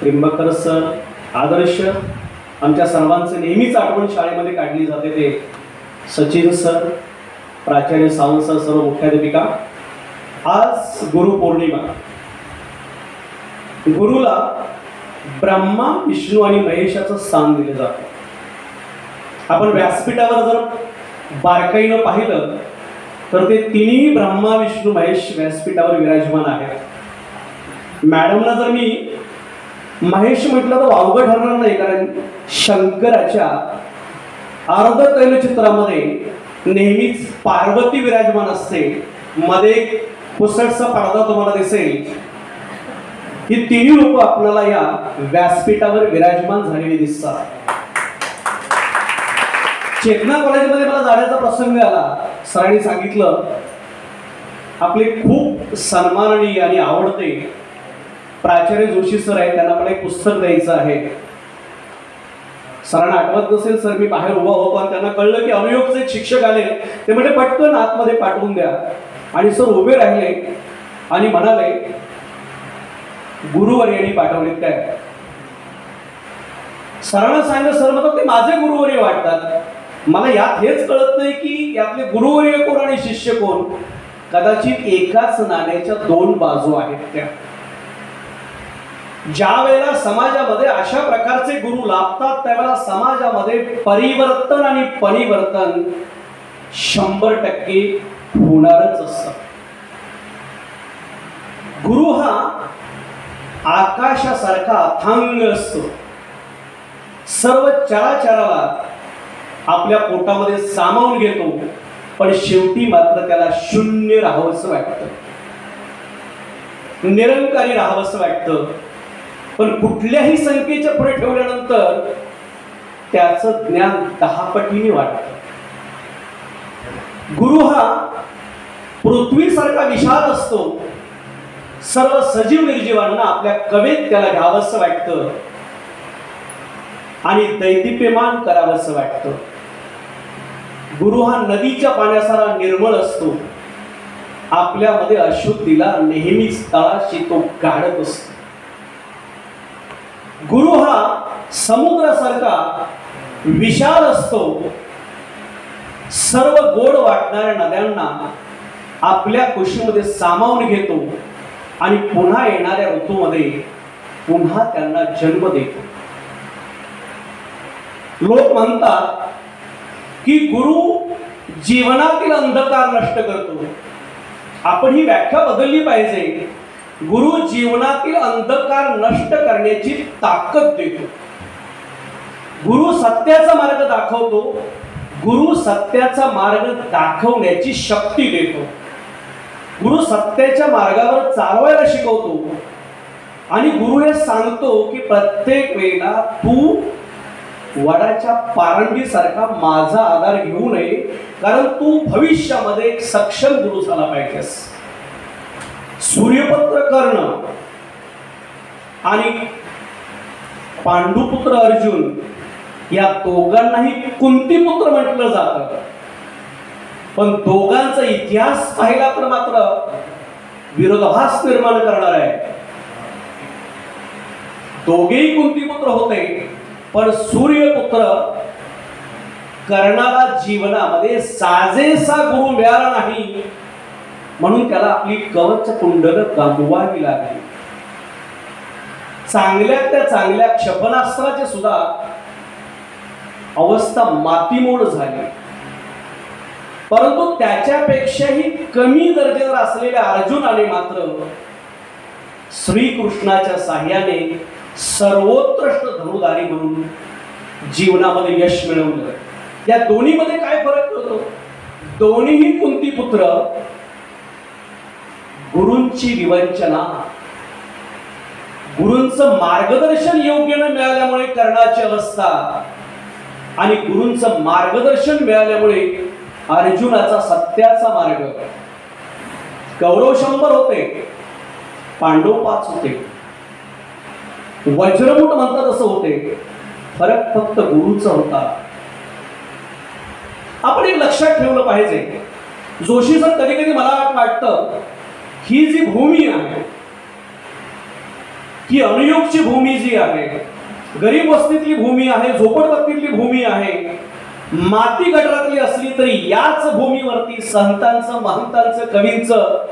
त्रिंबकर सर, आदर्श आमच्या सर्वांचे नेहमीच आठवण शाळेमध्ये काढली जाते ते सचिन सर, प्राचार्य सावंत सर, सर्व मुख्याध्यापिका. आज गुरुपौर्णिमा. गुरुला ब्रह्मा, विष्णू आणि महेशाचं स्थान दिलं जातं. आपण व्यासपीठावर जर बारकाईनं पाहिलं तर ते तिन्ही ब्रह्मा, विष्णू, महेश व्यासपीठावर विराजमान आहेत. मॅडमला जर मी महेश म्हटलं तर वावगं ठरणार नाही, कारण शंकराच्या अर्ध तैलचित्रामध्ये नेहमीच पार्वती विराजमान असते. मध्ये एक पुसटचा पडदा तुम्हाला दिसेल. ही तिन्ही रूप आपल्याला या व्यासपीठावर विराजमान झालेली दिसतात. चेतना कॉलेजमध्ये मला जाण्याचा प्रसंग आला. सरांनी सांगितलं आपले खूप सन्माननीय आणि आवडते प्राचार्य जोशी सर आहेत, त्यांना मला एक पुस्तक द्यायचं आहे. सरांना आठवत नसेल, सर मी बाहेर उभा होतो आणि त्यांना कळलं की अनुयोगचे एक शिक्षक आले. ते म्हणजे पटकन आतमध्ये पाठवून द्या. आणि सर उभे राहिले आणि म्हणाले गुरुवर्यांनी पाठवलेत काय. सरांना सांगितलं सर म्हणतात ते माझे गुरुवर्य वाटतात. मला यात हेच कळत नाही की यातले गुरुवर्य कोण आणि शिष्य कोण. कदाचित एकाच नाण्याच्या दोन बाजू आहेत त्या. ज्या वेळेला समाजामध्ये अशा प्रकारचे गुरु लाभतात त्यावेळेला समाजामध्ये परिवर्तन आणि परिवर्तन 100% होणारच असतं. गुरु हा आकाशासारखा अथांग असतो. सर्व चराचराला आपल्या पोटामध्ये सामावून घेतो, पण शेवटी मात्र त्याला शून्य राहावंसं वाटतं, निरंकारी राहावंसं वाटतं. पण कुठल्याही संख्येच्या पुढे ठेवल्यानंतर त्याचं ज्ञान 10 पटीने वाढतं. गुरु हा पृथ्वीसारखा विशाल असतो. सर्व सजीव निर्जीवांना आपल्या कवेत त्याला घ्यावंसं वाटतं आणि दैदिप्यमान करावंसं वाटतं. गुरु हा नदीच्या पाण्यासारखा निर्मळ असतो. आपल्यामध्ये अशुद्धीला नेहमीच तळाशी तो गाडत असतो. गुरु हा समुद्रासारखा विशाल असतो. सर्व गोड वाटणाऱ्या नद्यांना आपल्या कुशीमध्ये सामावून घेतो आणि पुन्हा येणाऱ्या ऋतूमध्ये पुन्हा त्यांना जन्म देतो. लोक म्हणतात की गुरु जीवनातील अंधकार नष्ट करतो. आपण ही व्याख्या बदलली पाहिजे. गुरु जीवनातील अंधकार नष्ट करण्याची ताकद देतो. गुरु सत्याचा मार्ग दाखवतो. गुरु सत्याचा मार्ग दाखवण्याची शक्ती देतो. गुरु सत्याच्या मार्गावर चालवायला शिकवतो. आणि गुरु हे सांगतो की प्रत्येक वेळेला तू वडाच्या पारंबीसारखा माझा आधार घेऊ नये, कारण तू भविष्यामध्ये एक सक्षम गुरु झाला पाहिजेस. सूर्यपुत्र कर्ण आणि पांडुपुत्र अर्जुन या दोघांनाही कुंतीपुत्र म्हटलं जातं. पण दोघांचा इतिहास पाहिला तर मात्र विरोधाभास निर्माण करणार आहे. दोघेही कुंतीपुत्र होते, पण सूर्यपुत्र कर्णाला जीवनामध्ये साजेसा गुरु मिळाला नाही, म्हणून त्याला आपली कवच कुंडल गमवावी लागली. चांगल्या त्या चांगल्या क्षपणास्त्राची सुद्धा अवस्था मातीमोड झाली. परंतु त्याच्यापेक्षाही कमी दर्जेदार असलेल्या अर्जुनाने मात्र श्रीकृष्णाच्या साह्याने सर्वोत्कृष्ट धनुधारी म्हणून जीवनामध्ये यश मिळवलं. या दोन्हीमध्ये काय फरक होतो? दोन्हीही कुंतीपुत्र गुरूंची विवंचना, गुरूंचं मार्गदर्शन योग्य न मिळाल्यामुळे कर्णाची अवस्था आणि गुरूंचं मार्गदर्शन मिळाल्यामुळे अर्जुनाचा सत्याचा मार्ग. कौरव 100 होते, पांडव 5 होते. वज्रमुठ म्हणतात असं होते. फरक फक्त गुरूचा होता. आपण एक लक्षात ठेवलं पाहिजे. जोशी सर कधी कधी मला वाटतं ही जी भूमी आहे, ही अनुयोगची भूमी जी आहे, गरीब वस्तीतली भूमी आहे, झोपडपट्टीतली भूमी आहे, माती गटारातली असली तरी याच भूमीवरती संतांचं, महंतांचं, कवींचं,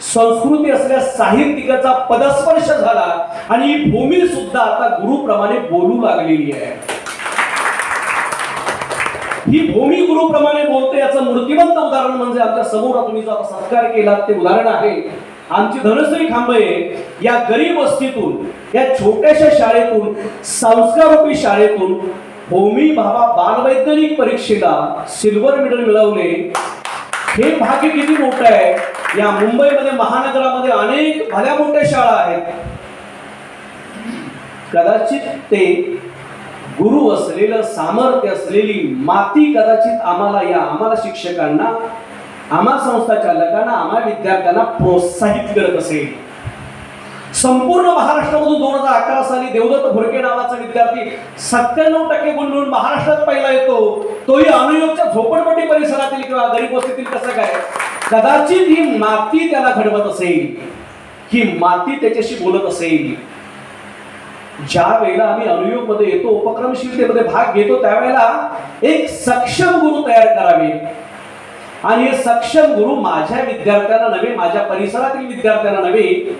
संस्कृती असल्या साहित्यिकाचा पदस्पर्श झाला आणि ही भूमी सुद्धा आता गुरुप्रमाणे बोलू लागलेली आहे. ही भूमी गुरुप्रमाणे बोलते याचं मूर्तिमंत उदाहरण म्हणजे आमच्या समोर तुम्ही जो सत्कार केला ते उदाहरण आहे. आमची धनश्री खांबे या गरीब वस्तीतून, या छोट्याशा शाळेतून, संस्काररूपी शाळेतून होमी भाभा बालवैज्ञानिक परीक्षेला सिल्वर मेडल मिळवले. हे भाग्य किती मोठं आहे. या मुंबईमध्ये, महानगरामध्ये अनेक भल्या मोठ्या शाळा आहेत. कदाचित ते गुरु असलेलं सामर्थ्य असलेली माती कदाचित आम्हाला शिक्षकांना, आम्हा संस्था चालकांना, आम्हा विद्यार्थ्यांना प्रोत्साहित करत असेल. संपूर्ण महाराष्ट्रामधून 2011 साली देवदत्त भुरके नावाचा विद्यार्थी 97% गुण मिळवून महाराष्ट्रात पहिला येतो. तोही अनुयोगच्या झोपडपट्टी परिसरातील किंवा गरीब वस्तीतील. कसं काय? कदाचित ही माती त्याला घडवत असेल, ही माती त्याच्याशी बोलत असेल. ज्या वेळेला आम्ही अनुयोग मध्ये येतो, उपक्रमशीलतेमध्ये भाग घेतो, त्यावेळेला एक सक्षम गुरु तयार करावे. आणि हे सक्षम गुरु माझ्या विद्यार्थ्यांना नव्हे, माझ्या परिसरातील विद्यार्थ्यांना नव्हे,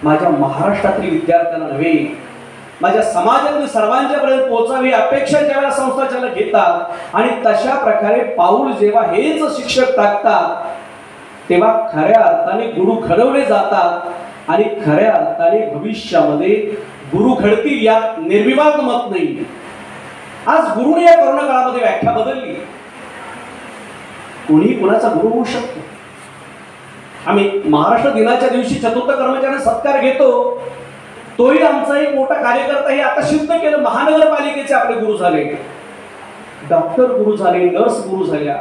माझ्या महाराष्ट्रातील विद्यार्थ्यांना नव्हे, माझ्या समाजातील सर्वांच्या पर्यंत पोहोचावी अपेक्षा ज्यावेळेला संस्था चालक घेतात. आणि तशा प्रकारे पाऊल जेव्हा हेच शिक्षक टाकतात, तेव्हा खऱ्या अर्थाने गुरु घडवले जातात. आणि खऱ्या अर्थाने भविष्यामध्ये गुरु घडतील यात निर्विवाद मत नाही. आज गुरुने या कोरोना काळामध्ये व्याख्या बदलली. कोणी कुणाचा गुरु होऊ शकतो. आम्ही महाराष्ट्र दिनाच्या दिवशी चतुर्थ कर्मचाऱ्यांना सत्कार घेतो, तोही आमचा एक मोठा कार्यकर्ता हे आता सिद्ध केलं. महानगरपालिकेचे आपले गुरु झाले, डॉक्टर गुरु झाले, नर्स गुरु झाल्या,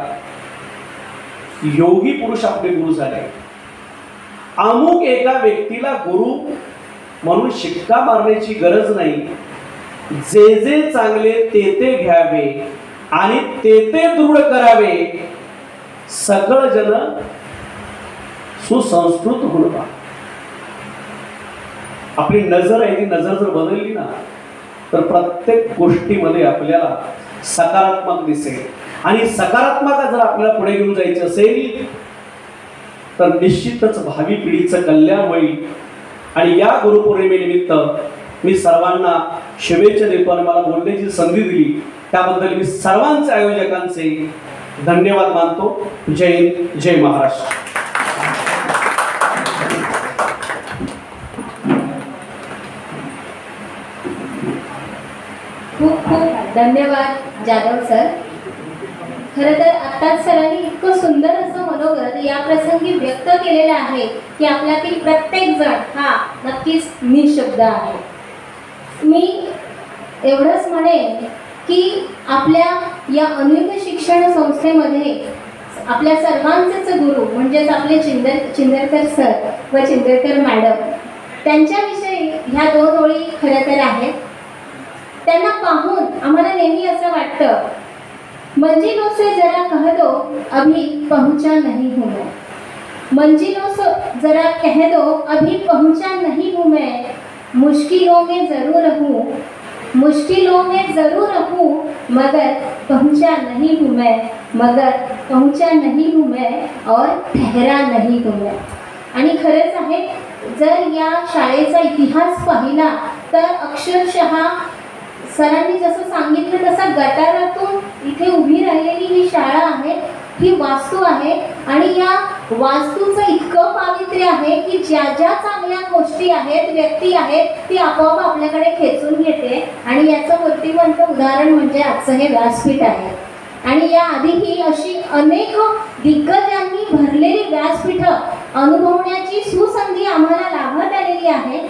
योगी पुरुष आपले गुरु झाले. अमुक एका व्यक्तीला गुरु म्हणून शिक्का मारण्याची गरज नाही. जे जे चांगले ते घ्यावे आणि ते दृढ करावे. सगळ जन सुसंस्कृत होणं. आपली नजर आहे, ती नजर जर बदलली ना, तर प्रत्येक गोष्टीमध्ये आपल्याला सकारात्मक दिसेल. आणि सकारात्मक जर आपल्याला पुढे घेऊन जायचं असेल, तर निश्चितच भावी पिढीचं कल्याण होईल. आणि या गुरुपौर्णिमेनिमित्त मी सर्वांना शुभेच्छा देतो आणि मला बोलण्याची संधी दिली त्याबद्दल मी सर्वांचे आयोजकांचे धन्यवाद मानतो. जय हिंद, जय महाराष्ट्र. खूप खूप धन्यवाद जाधव सर. खरं तर आत्ताच सरांनी इतकं सुंदर असं मनोगत या प्रसंगी व्यक्त केलेलं आहे की आपल्यातील प्रत्येक जण हा नक्कीच निशब्द आहे. मी एवढंच म्हणेन की आपल्या या अनुयुक्त शिक्षण संस्थेमध्ये आपल्या सर्वांचेच गुरु म्हणजेच आपले चिंदरकर सर व चिंदरकर मॅडम, त्यांच्याविषयी ह्या 2 ओळी खरं तर आहेत. त्यांना पाहून आम्हाला नेहमी असं वाटतं, मंजिलों से जरा कह दो अभी पहुंचा नहीं हूँ मैं. मंजिलों से जरा कह दो अभी पहुंचा नहीं हूँ मैं. मुश्किलों में ज़रूर हूँ, मुश्किलों में ज़रूर हूँ, मगर पहुंचा नहीं हूँ मैं, मगर पहुंचा नहीं हूँ मैं और ठहरा नहीं हूँ मैं. आणि खरंच आहे, जर या शाळेचा इतिहास पाहिला तर अक्षरशः सरांनी जसं सांगितलं तसा गटारातून इथे उभी राहिलेली ही शाळा आहे, ही वास्तू आहे. आणि या वास्तूचं इतकं पावित्र्य आहे की ज्या ज्या चांगल्या गोष्टी आहेत, व्यक्ती आहेत, ती आपोआप आपल्याकडे खेचून घेते. आणि याचं मूर्तिमंत उदाहरण म्हणजे आजचं हे व्यासपीठ आहे. आणि या आधीही अशी अनेक दिग्गजांनी भरलेली व्यासपीठं अनुभवण्याची सुसंधी आम्हाला लाभत आलेली आहे.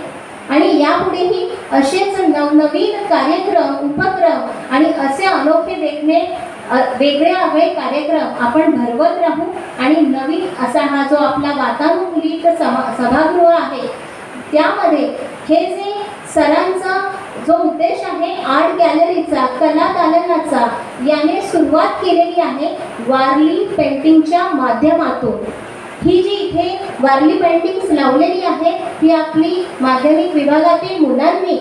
आणि यापुढेही असेच नवनवीन कार्यक्रम, उपक्रम आणि असे अनोखे वेगळे कार्यक्रम आपण भरवत राहू. आणि नवीन असा हा जो आपला वातानुकूलित सभागृह आहे, त्यामध्ये हे जे सरांचा जो उद्देश आहे आर्ट गॅलरीचा, कला दालनाचा, याने सुरुवात केलेली आहे वारली पेंटिंगच्या माध्यमातून. ही जी इथे वारली पेंटिंग्स लावलेली आहे ती आपली माध्यमिक विभागातील मुलांनी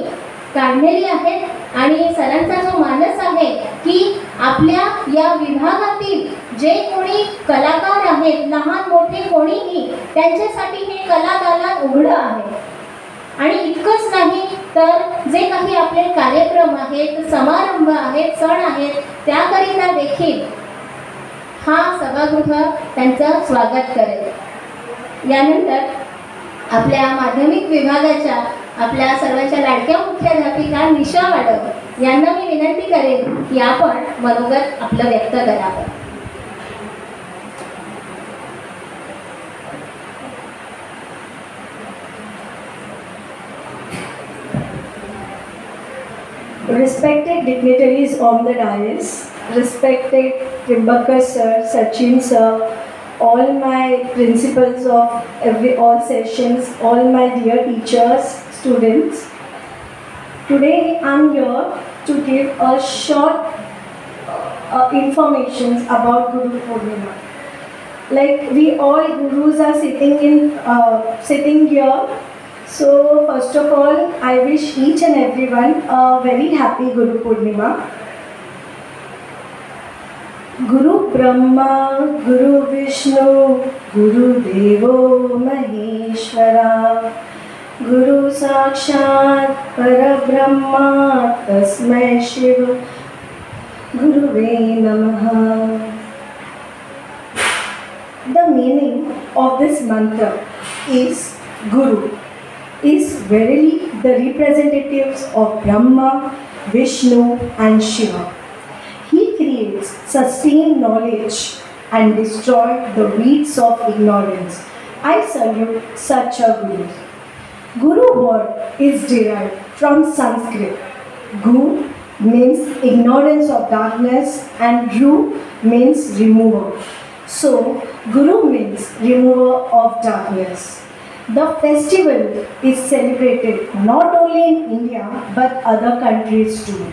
काढलेली आहे. आणि सरांचा जो मानस आहे की आपल्या या विभागातील जे कोणी कलाकार आहेत, लहान मोठे कोणीही, त्यांच्यासाठी हे कला दालन उघडं आहे. आणि इतकंच नाही तर जे काही आपले कार्यक्रम आहेत, समारंभ आहेत, सण आहेत, त्याकरिता देखील हा सभागृह त्यांचं स्वागत करेल. यानंतर आपल्या माध्यमिक विभागाच्या आपल्या सर्वांच्या लाडक्या मुख्याध्यापिका निशा वाडक यांना मी विनंती करेन की आपण मनोगत आपलं व्यक्त करावं. respected dignitaries on the dais, respected Trimbakar sir, Sachin sir, all my principals of all sessions, all my dear teachers, students. Today I'm here to give a short information about Guru Purnima. Like we all gurus are sitting here. So first of all, I wish each and everyone a very happy Guru Purnima. Guru Brahma, Guru Vishnu, Guru Devo Maheshwara, Guru Sakshat Parabrahma, Tasmai Shiva, Guruve Namaha. The meaning of this mantra is Guru is verily the representatives of Brahma, Vishnu and Shiva. He creates sustained knowledge and destroys the weeds of ignorance. I salute such a Guru. Guru word is derived from Sanskrit. Gu means ignorance of darkness and Ru means remover. So, Guru means remover of darkness. The festival is celebrated not only in India but other countries too.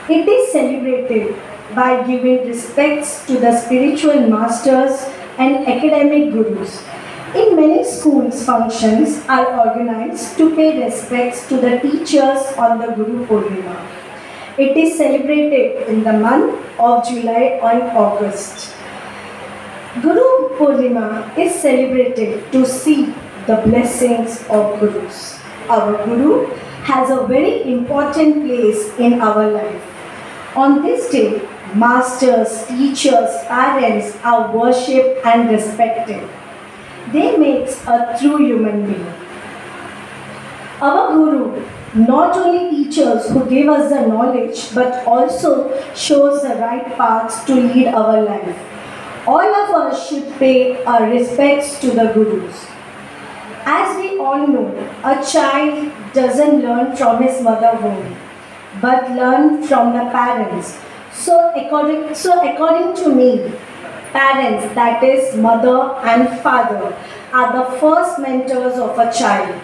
It is celebrated by giving respects to the spiritual masters and academic gurus. In many schools, functions are organized to pay respects to the teachers on the Guru Purnima. It is celebrated in the month of July and August. Guru Purnima is celebrated to see the blessings of Gurus. Our Guru has a very important place in our life. On this day, masters, teachers, parents are worshipped and respected. They make a true human being. Our Guru not only teaches who give us the knowledge but also shows the right paths to lead our life. All of us should pay our respects to the Gurus. As we all know, a child doesn't learn from his mother womb, but learn from the parents. So according to me, parents, that is mother and father, are the first mentors of a child.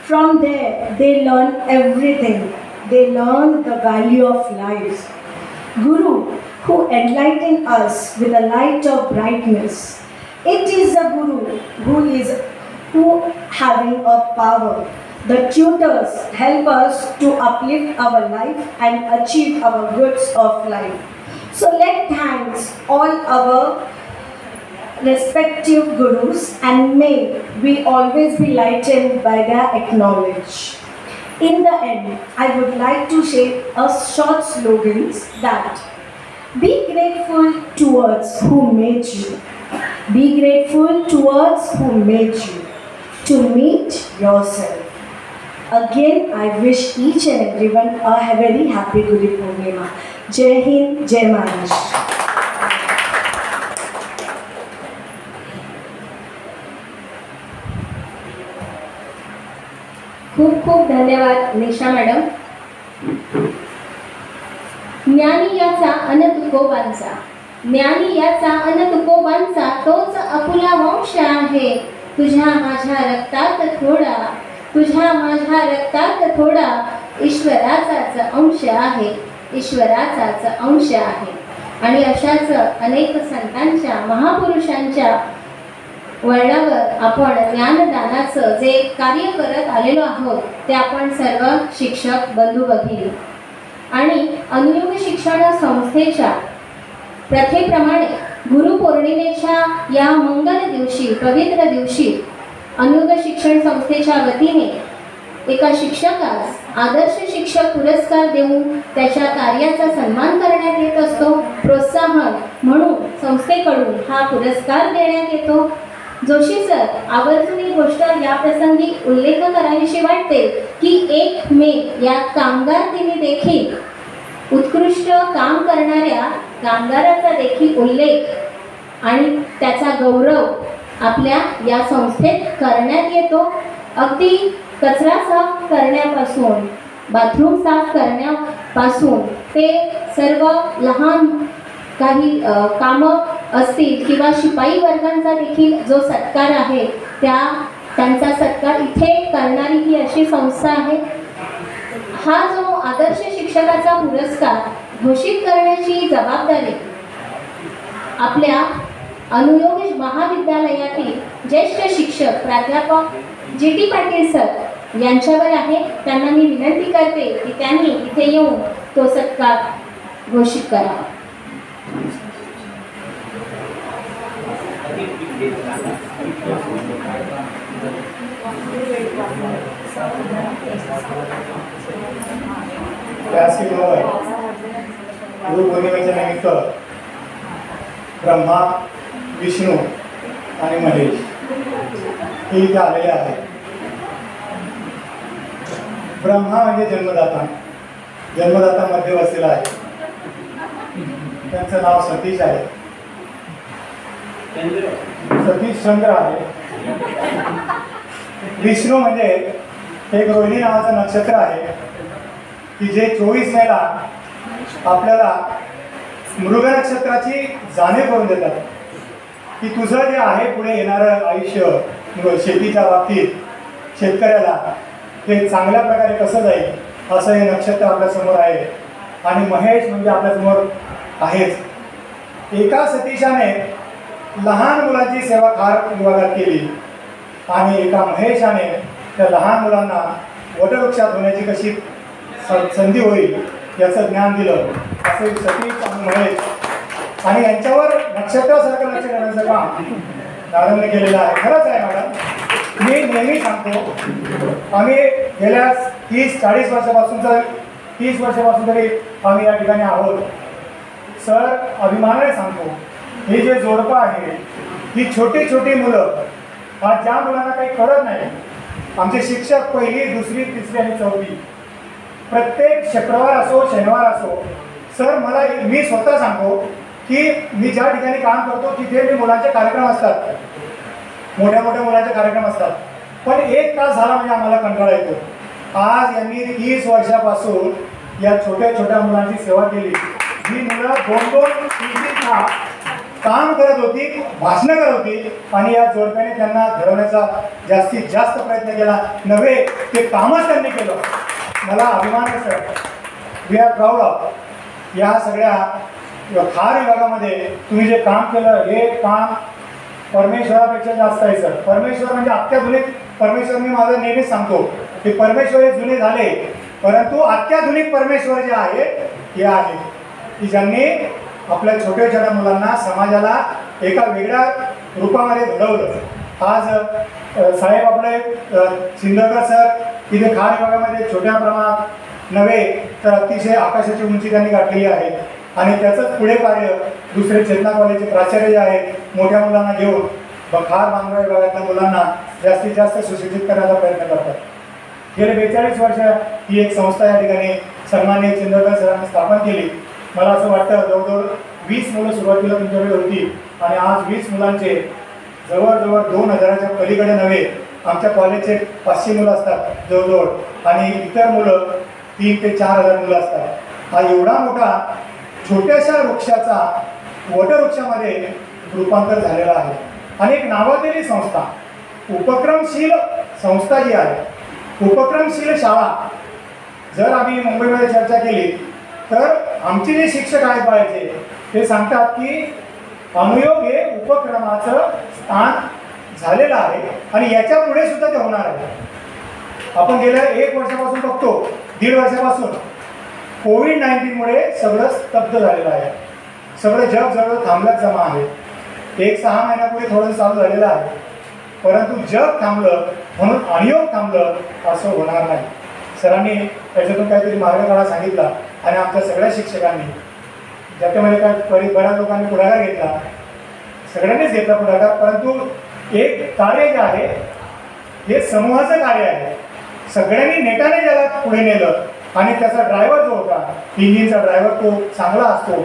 From there, they learn everything. They learn the value of life. Guru, who enlighten us with the light of brightness. It is the Guru who having a power. The tutors help us to uplift our life and achieve our goods of life. So let thanks all our respective Gurus and may we always be lightened by their acknowledge. In the end, I would like to share a short slogans that be grateful towards who made you. Be grateful towards who made you. To meet yourself. Again, I wish each and everyone a very happy Guru Purnima. Jai Hind, Jai Maharashtra. खूप खूप धन्यवाद निशा madam. ज्ञानी याचा अन तुकोबांचा, ज्ञानी याचा अन तुकोबांचा तोच आपुला वंश आहे. तुझ्या माझ्या रक्तात थोडा, तुझ्या माझ्या रक्तात थोडा ईश्वराचाच अंश आहे, ईश्वराचाच अंश आहे. आणि अशाच अनेक संतांच्या महापुरुषांच्या वळणावर आपण ज्ञानदानाचं जे कार्य करत आलेलो आहोत ते आपण सर्व शिक्षक बंधू भगिनी आणि अनुयोग शिक्षण संस्थेच्या प्रथेप्रमाणे गुरुपौर्णिमेच्या या मंगल दिवशी, पवित्र दिवशी अनुयोग शिक्षण संस्थेच्या वतीने एका शिक्षकास आदर्श शिक्षक पुरस्कार देऊन त्याच्या कार्याचा सन्मान करण्यात येत असतो. प्रोत्साहन म्हणून संस्थेकडून हा पुरस्कार देण्यात येतो. जोशी सर, आवर्जून ही गोष्ट या प्रसंगी उल्लेख करावीशी वाटते की 1 मे या कामगार दिनी देखील उत्कृष्ट काम करणाऱ्या कामगाराचा देखील उल्लेख आणि त्याचा गौरव आपल्या या संस्थेत करण्यात येतो. अगदी कचरा साफ करण्यापासून बाथरूम साफ करण्यापासून ते सर्व लहान काही कामं असतील किंवा शिपाई वर्गांचा देखील जो सत्कार आहे त्यांचा सत्कार इथे करणारी ही अशी संस्था आहे. हा जो आदर्श शिक्षकाचा पुरस्कार घोषित करण्याची जबाबदारी आपल्या अनुयोग महाविद्यालयातील ज्येष्ठ शिक्षक प्राध्यापक GT पाटील सर यांच्यावर आहे. त्यांना मी विनंती करते की त्यांनी इथे येऊन तो सत्कार घोषित करावा. गुरुपौर्णिमेच्या निमित्त ब्रह्मा, विष्णू आणि महेश हे इथे आलेले आहेत. ब्रह्मा म्हणजे जन्मदाता मध्ये वसलेला आहे. त्यांचं नाव सतीश आहे, सतीश चंद्र आहे. विष्णू म्हणजे एक रोहिणी नावाचं नक्षत्र आहे की जे 24 मेला आपल्याला मृग नक्षत्राची जाणीव करून देतात की तुझं जे आहे पुढे येणारं आयुष्य शेतीच्या बाबतीत शेतकऱ्याला हे चांगल्या प्रकारे कसं जाईल असं हे नक्षत्र आपल्यासमोर आहे. आणि महेश म्हणजे आपल्यासमोर आहेच. एका सतीशाने लहान मुलांची सेवा खार विभागात केली आणि एका महेशाने त्या लहान मुलांना वटवृक्षात होण्याची कशी संधी होईल याचं ज्ञान दिलं. असे सतीश आणि महेश आणि यांच्यावर नक्षत्रासारखं लक्ष देण्याचं काम दादांनी केलेलं आहे. खरंच आहे मॅडम. मी नेहमी सांगतो आम्ही गेल्या 30-40 वर्षापासून तरी आम्ही या ठिकाणी आहोत. सर अभिमानाने सांगतो हे जे जोडपं आहे ही छोटी छोटी मुलं आज ज्या मुलांना काही कळत नाही. आमचे शिक्षक 1ली, 2री, 3री आणि 4थी प्रत्येक शुक्रवार असो शनिवार असो सर मी स्वतः सांगतो की मी ज्या ठिकाणी काम करतो तिथे मी मुलांचे कार्यक्रम असतात, मोठ्या मुलांचे कार्यक्रम असतात. पण 1 तास झाला म्हणजे आम्हाला कंटाळा येतो. आज यांनी 30 वर्षापासून या छोट्या मुलांची सेवा केली. ही मुलं 2-2-3-3 तास काम करत होती, भाषणं करत होती आणि या जोडप्याने त्यांना घडवण्याचा जास्तीत जास्त प्रयत्न केला. नव्हे ते कामच त्यांनी केलं. मला अभिमान आहे sir. We are proud of या सगळ्या खार विभागामध्ये तुम्ही जे काम केलं हे काम परमेश्वरापेक्षा जास्त आहे सर. परमेश्वर म्हणजे अत्याधुनिक परमेश्वर. मी माझं नेहमीच सांगतो की परमेश्वर हे जुने झाले परंतु अत्याधुनिक परमेश्वर जे आहे हे आहे की ज्यांनी आपल्या छोट्या मुलांना समाजाला एका वेगळ्या रूपामध्ये घडवलं. आज साहेब आपले सिंदकर सर तिथे खार विभागामध्ये छोट्या प्रमाणात नव्हे तर अतिशय आकाशाची उंची त्यांनी गाठलेली आहे आणि त्याचंच पुढे कार्य दुसरे चेतना कॉलेजचे प्राचार्य जे आहेत मोठ्या मुलांना घेऊन खार बांधवा विभागातल्या मुलांना जास्तीत जास्त सुशिक्षित करण्याचा प्रयत्न करतात. गेले 42 वर्ष ही एक संस्था या ठिकाणी सन्माननीय सिंदकर सरांनी स्थापन केली. मला असं वाटतं जवळजवळ 20 मुलं सुरुवातीला तुमच्याकडे होती आणि आज 20 मुलांचे जवळजवळ 2000च्या पलीकडे नव्हे आमच्या कॉलेजचे 500 मुलं असतात जवळजवळ आणि इतर मुलं 3 ते 4000 मुलं असतात. हा एवढा मोठा छोट्याशा वृक्षाचा वटवृक्षामध्ये रूपांतर झालेला आहे. आणि एक नावाजलेली संस्था उपक्रमशील संस्था जी आहे, उपक्रमशील शाळा. जर आम्ही मुंबईमध्ये चर्चा केली तर आमचे जे शिक्षक आहेत बाळाचे ते सांगतात की अनुयोग हे उपक्रमाचं स्थान झालेलं आहे आणि याच्या पुढे सुद्धा ते होणार आहे. आपण गेल्या 1 वर्षापासून बघतो, 1.5 वर्षापासून कोविड-19मुळे सगळं स्तब्ध झालेलं आहे. सगळं जग जवळ थांबल्यात जमा आहे. 1-6 महिन्यापूर्वी थोडंसं चालू झालेलं आहे परंतु जग थांबलं म्हणून अनुयोग थांबलं असं होणार नाही. सरांनी त्याच्यातून काहीतरी मार्ग काढा सांगितला आणि आमच्या सगळ्या शिक्षकांनी ज्याच्यामध्ये काय बऱ्याच लोकांनी पुढाकार घेतला, सगळ्यांनीच घेतला पुढाकार. परंतु एक कार्य जे आहे हे समूहाचं कार्य आहे. सगळ्यांनी नेटाने त्याला पुढे नेलं आणि त्याचा ड्रायव्हर जो होता इंजिनचा ड्रायव्हर तो चांगला असतो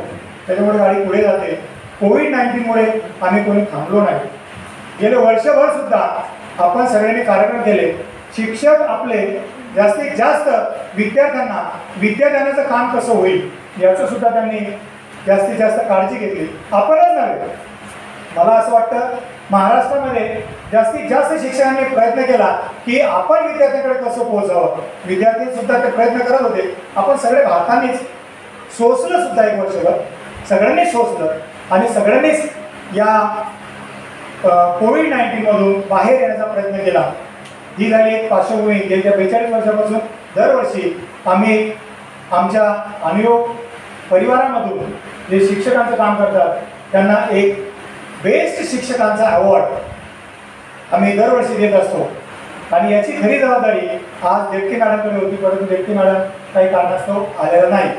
त्याच्यामुळे गाडी पुढे जाते. कोविड-19मुळे आम्ही कोणी थांबलो नाही. गेले वर्षभर सुद्धा आपण सगळ्यांनी कार्यक्रम केले. शिक्षक आपले जास्तीत जास्त विद्यार्थ्यांना विद्यादानाचं काम कसं होईल याचं सुद्धा त्यांनी जास्तीत जास्त काळजी घेतली. आपणच नव्हे, मला असं वाटतं महाराष्ट्रामध्ये जास्तीत जास्त शिक्षकांनी प्रयत्न केला की आपण विद्यार्थ्यांकडे कसं पोहोचावं. विद्यार्थी सुद्धा ते प्रयत्न करत होते. आपण सगळे भारतानेच सोसलं सुद्धा एक वर्षभर, सगळ्यांनीच सोसलं आणि सगळ्यांनीच या कोविड-19मधून बाहेर येण्याचा प्रयत्न केला. ही झाली एक पार्श्वभूमी. गेल्या 42 वर्षापासून दरवर्षी आम्ही आमच्या अनुयोग परिवारामधून जे शिक्षकांचं काम करतात त्यांना एक बेस्ट शिक्षकांचा अवॉर्ड आम्ही दरवर्षी देत असतो. आणि याची खरी जबाबदारी आज देवकी मॅडमकडे होती, परंतु देवकी मॅडम काही कारणास्तव आलेला नाही.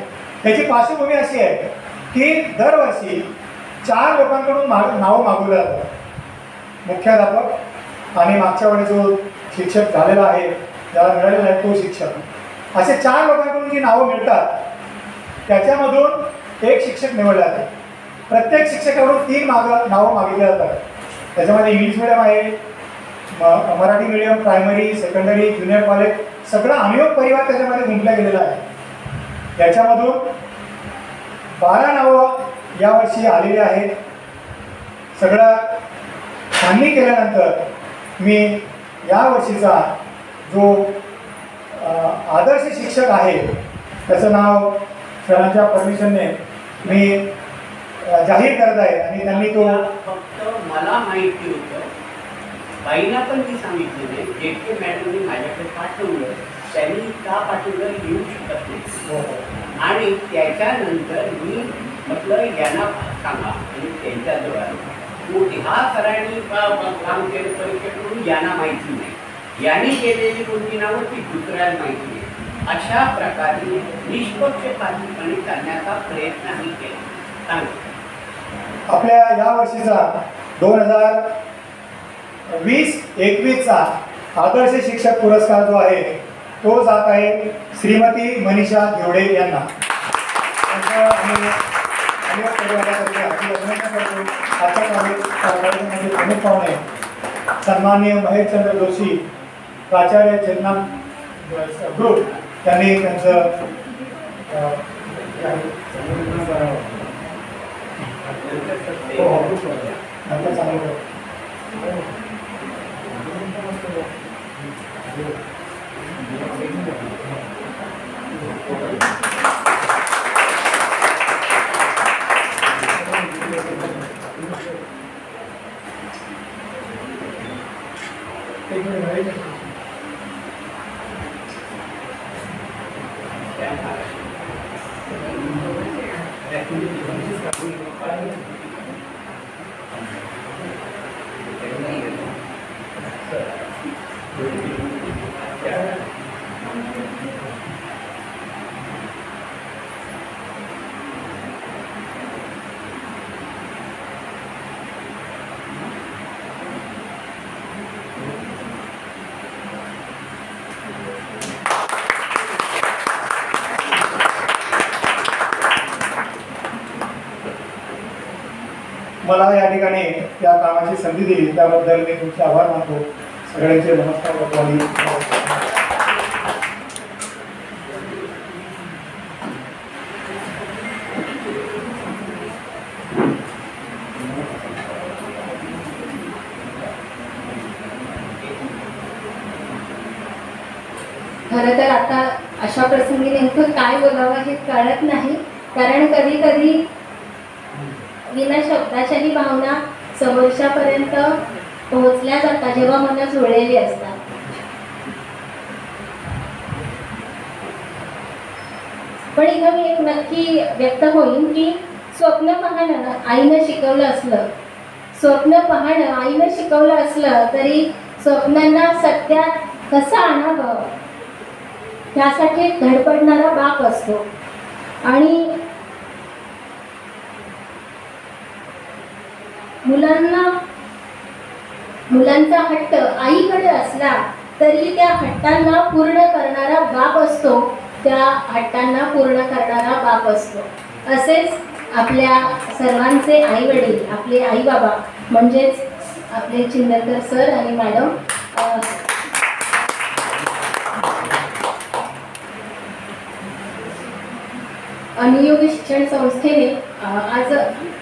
त्याची पार्श्वभूमी अशी आहे की दरवर्षी 4 लोकांकडून नावं मागवलं जातं. मुख्याध्यापक आणि मागच्या वेळेस जो शिक्षक झालेला आहे, ज्याला मिळालेला आहे तो शिक्षक, असे 4 लोकांकडून जी नावं मिळतात त्याच्यामधून एक शिक्षक निवडला जाते. प्रत्येक शिक्षकाकडून 3 नावं मागितली जातात. त्याच्यामध्ये इंग्लिश मिडियम आहे, Marathi medium, primary, secondary, junior college, सगळा अनुयोग परिवार त्याच्यामध्ये गुंतला गेलेला आहे. त्याच्यामधून 12 नावं यावर्षी आलेली आहेत. सगळं छाननी केल्यानंतर मी यावर्षीचा जो आदर्श शिक्षक आहे त्याचं नाव सरांच्या परमिशनने मी जाहीर करत आहे. आणि त्यांनी तो फक्त मला माहिती होतं, बाईंना पण मी सांगितलेले, जेके मॅडमने माझ्याकडे पाठवलं, त्यांनी का पाठवलं येऊ शकत नाही. आणि त्याच्यानंतर मी म्हटलं यांना सांगा आणि त्यांच्याजवळ ह्या सरांनी काम केलं परीक्षेकडून यांना माहिती नाही, यांनी केलेली कोणती नावं ती दुसऱ्याला माहिती नाही. अशा प्रकारे निष्पक्षपातीपणे करण्याचा प्रयत्नही केला. आपल्या यावर्षीचा 2020-21चा आदर्श शिक्षक पुरस्कार जो आहे तो जात आहे श्रीमती मनीषा घेवडे यांना. प्रमुख पाहुणे सन्माननीय महेशचंद्र जोशी, प्राचार्य चेतना ग्रुप त्यांनी त्यांचं मला या ठिकाणी या कामाची संधी दिली त्याबद्दल मी तुमचे आभार मानतो. सगळ्यांचे नमस्कार करतो. खरं तर आता अशा प्रसंगी नेमकं काय बोलावं हे कळत नाही. कारण कधी कधी विना शब्दाच्याही भावना समोरच्यापर्यंत पोहोचल्या जातात जेव्हा मनं जुळलेली असतात. पण इथं मी एक नक्की व्यक्त होईन की स्वप्न पाहणं आईनं शिकवलं असलं, स्वप्न पाहणं आईनं शिकवलं असलं तरी स्वप्नांना सत्यात कसं आणावं त्यासाठी धडपडणारा बाप असतो. आणि मुलांचा हट्ट आईकडे असला तरी त्या हट्टांना पूर्ण करणारा बाप असतो, त्या हट्टांना पूर्ण करणारा बाप असतो. असेच आपल्या सर्वांचे आई वडील, आपले आई बाबा म्हणजेच आपले चिंदरकर सर आणि मॅडम अनुयोग शिक्षण संस्थेने आज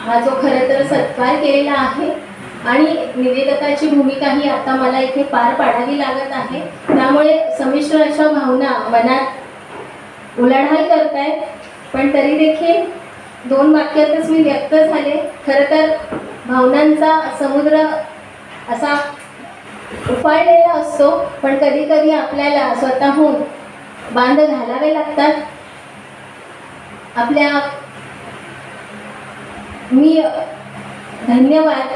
हा जो खरं तर सत्कार केलेला आहे आणि निवेदकाची भूमिका ही आता मला इथे पार पाडावी लागत आहे. त्यामुळे संमिश्र अशा भावना मनात उलाढाल करतायत, पण तरी देखील 2 वाक्यातच मी व्यक्त झाले. खरं तर भावनांचा समुद्र असा उफाळलेला असतो, पण कधी कधी आपल्याला स्वतःहून बांध घालावे लागतात. मी धन्यवाद,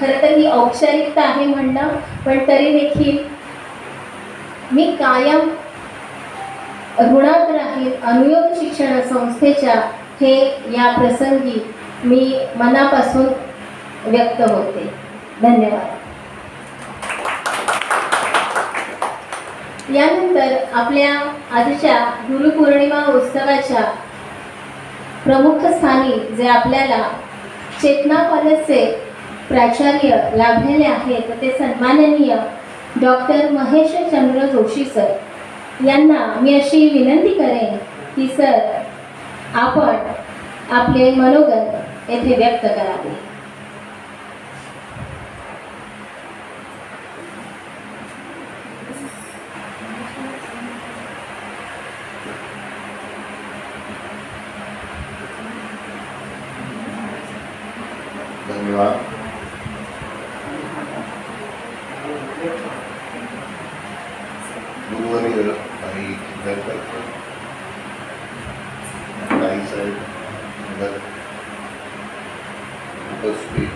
खरं तर ही औपचारिकता आहे म्हणणं, पण तरी देखील मी कायम ऋणात राहील अनुयोग शिक्षण संस्थेच्या. हे या प्रसंगी मी मनापासून व्यक्त होते. धन्यवाद. यानंतर आपल्या आजच्या गुरुपौर्णिमा उत्सवाच्या प्रमुख स्थानी जे आपल्याला चेतना कॉलेजचे प्राचार्य लाभलेले आहेत ते सन्माननीय डॉक्टर महेश चंद्र जोशी सर यांना मी अशी विनंती करेन की सर आपण आपले मनोगत येथे व्यक्त करावे. धन्यवाद. गुरुवर्य आणि विद्यार्थी ताई साहेब उपस्थित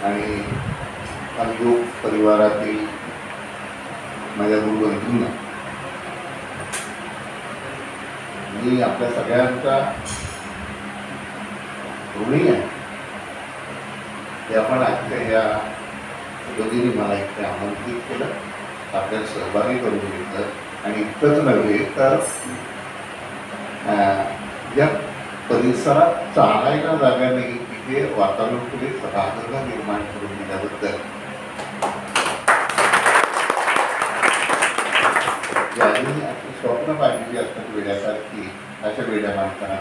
आणि अनुयोग परिवारातील माझ्या गुरुबंधूंना मी आपल्या सगळ्यांचा ऋणी आहे. हे आपण आजच्या या पद्धतीने मला इथे आमंत्रित केलं, आपल्याला सहभागी करून घेतलं आणि इतकंच नव्हे तर या परिसरात चालायला जागा नाही तिथे वातानुकूलित सभागृह निर्माण करून दिल्याबद्दल ज्यांनी आपली स्वप्न पाहिली असतात वेड्यासारखी अशा वेड्या माणसांना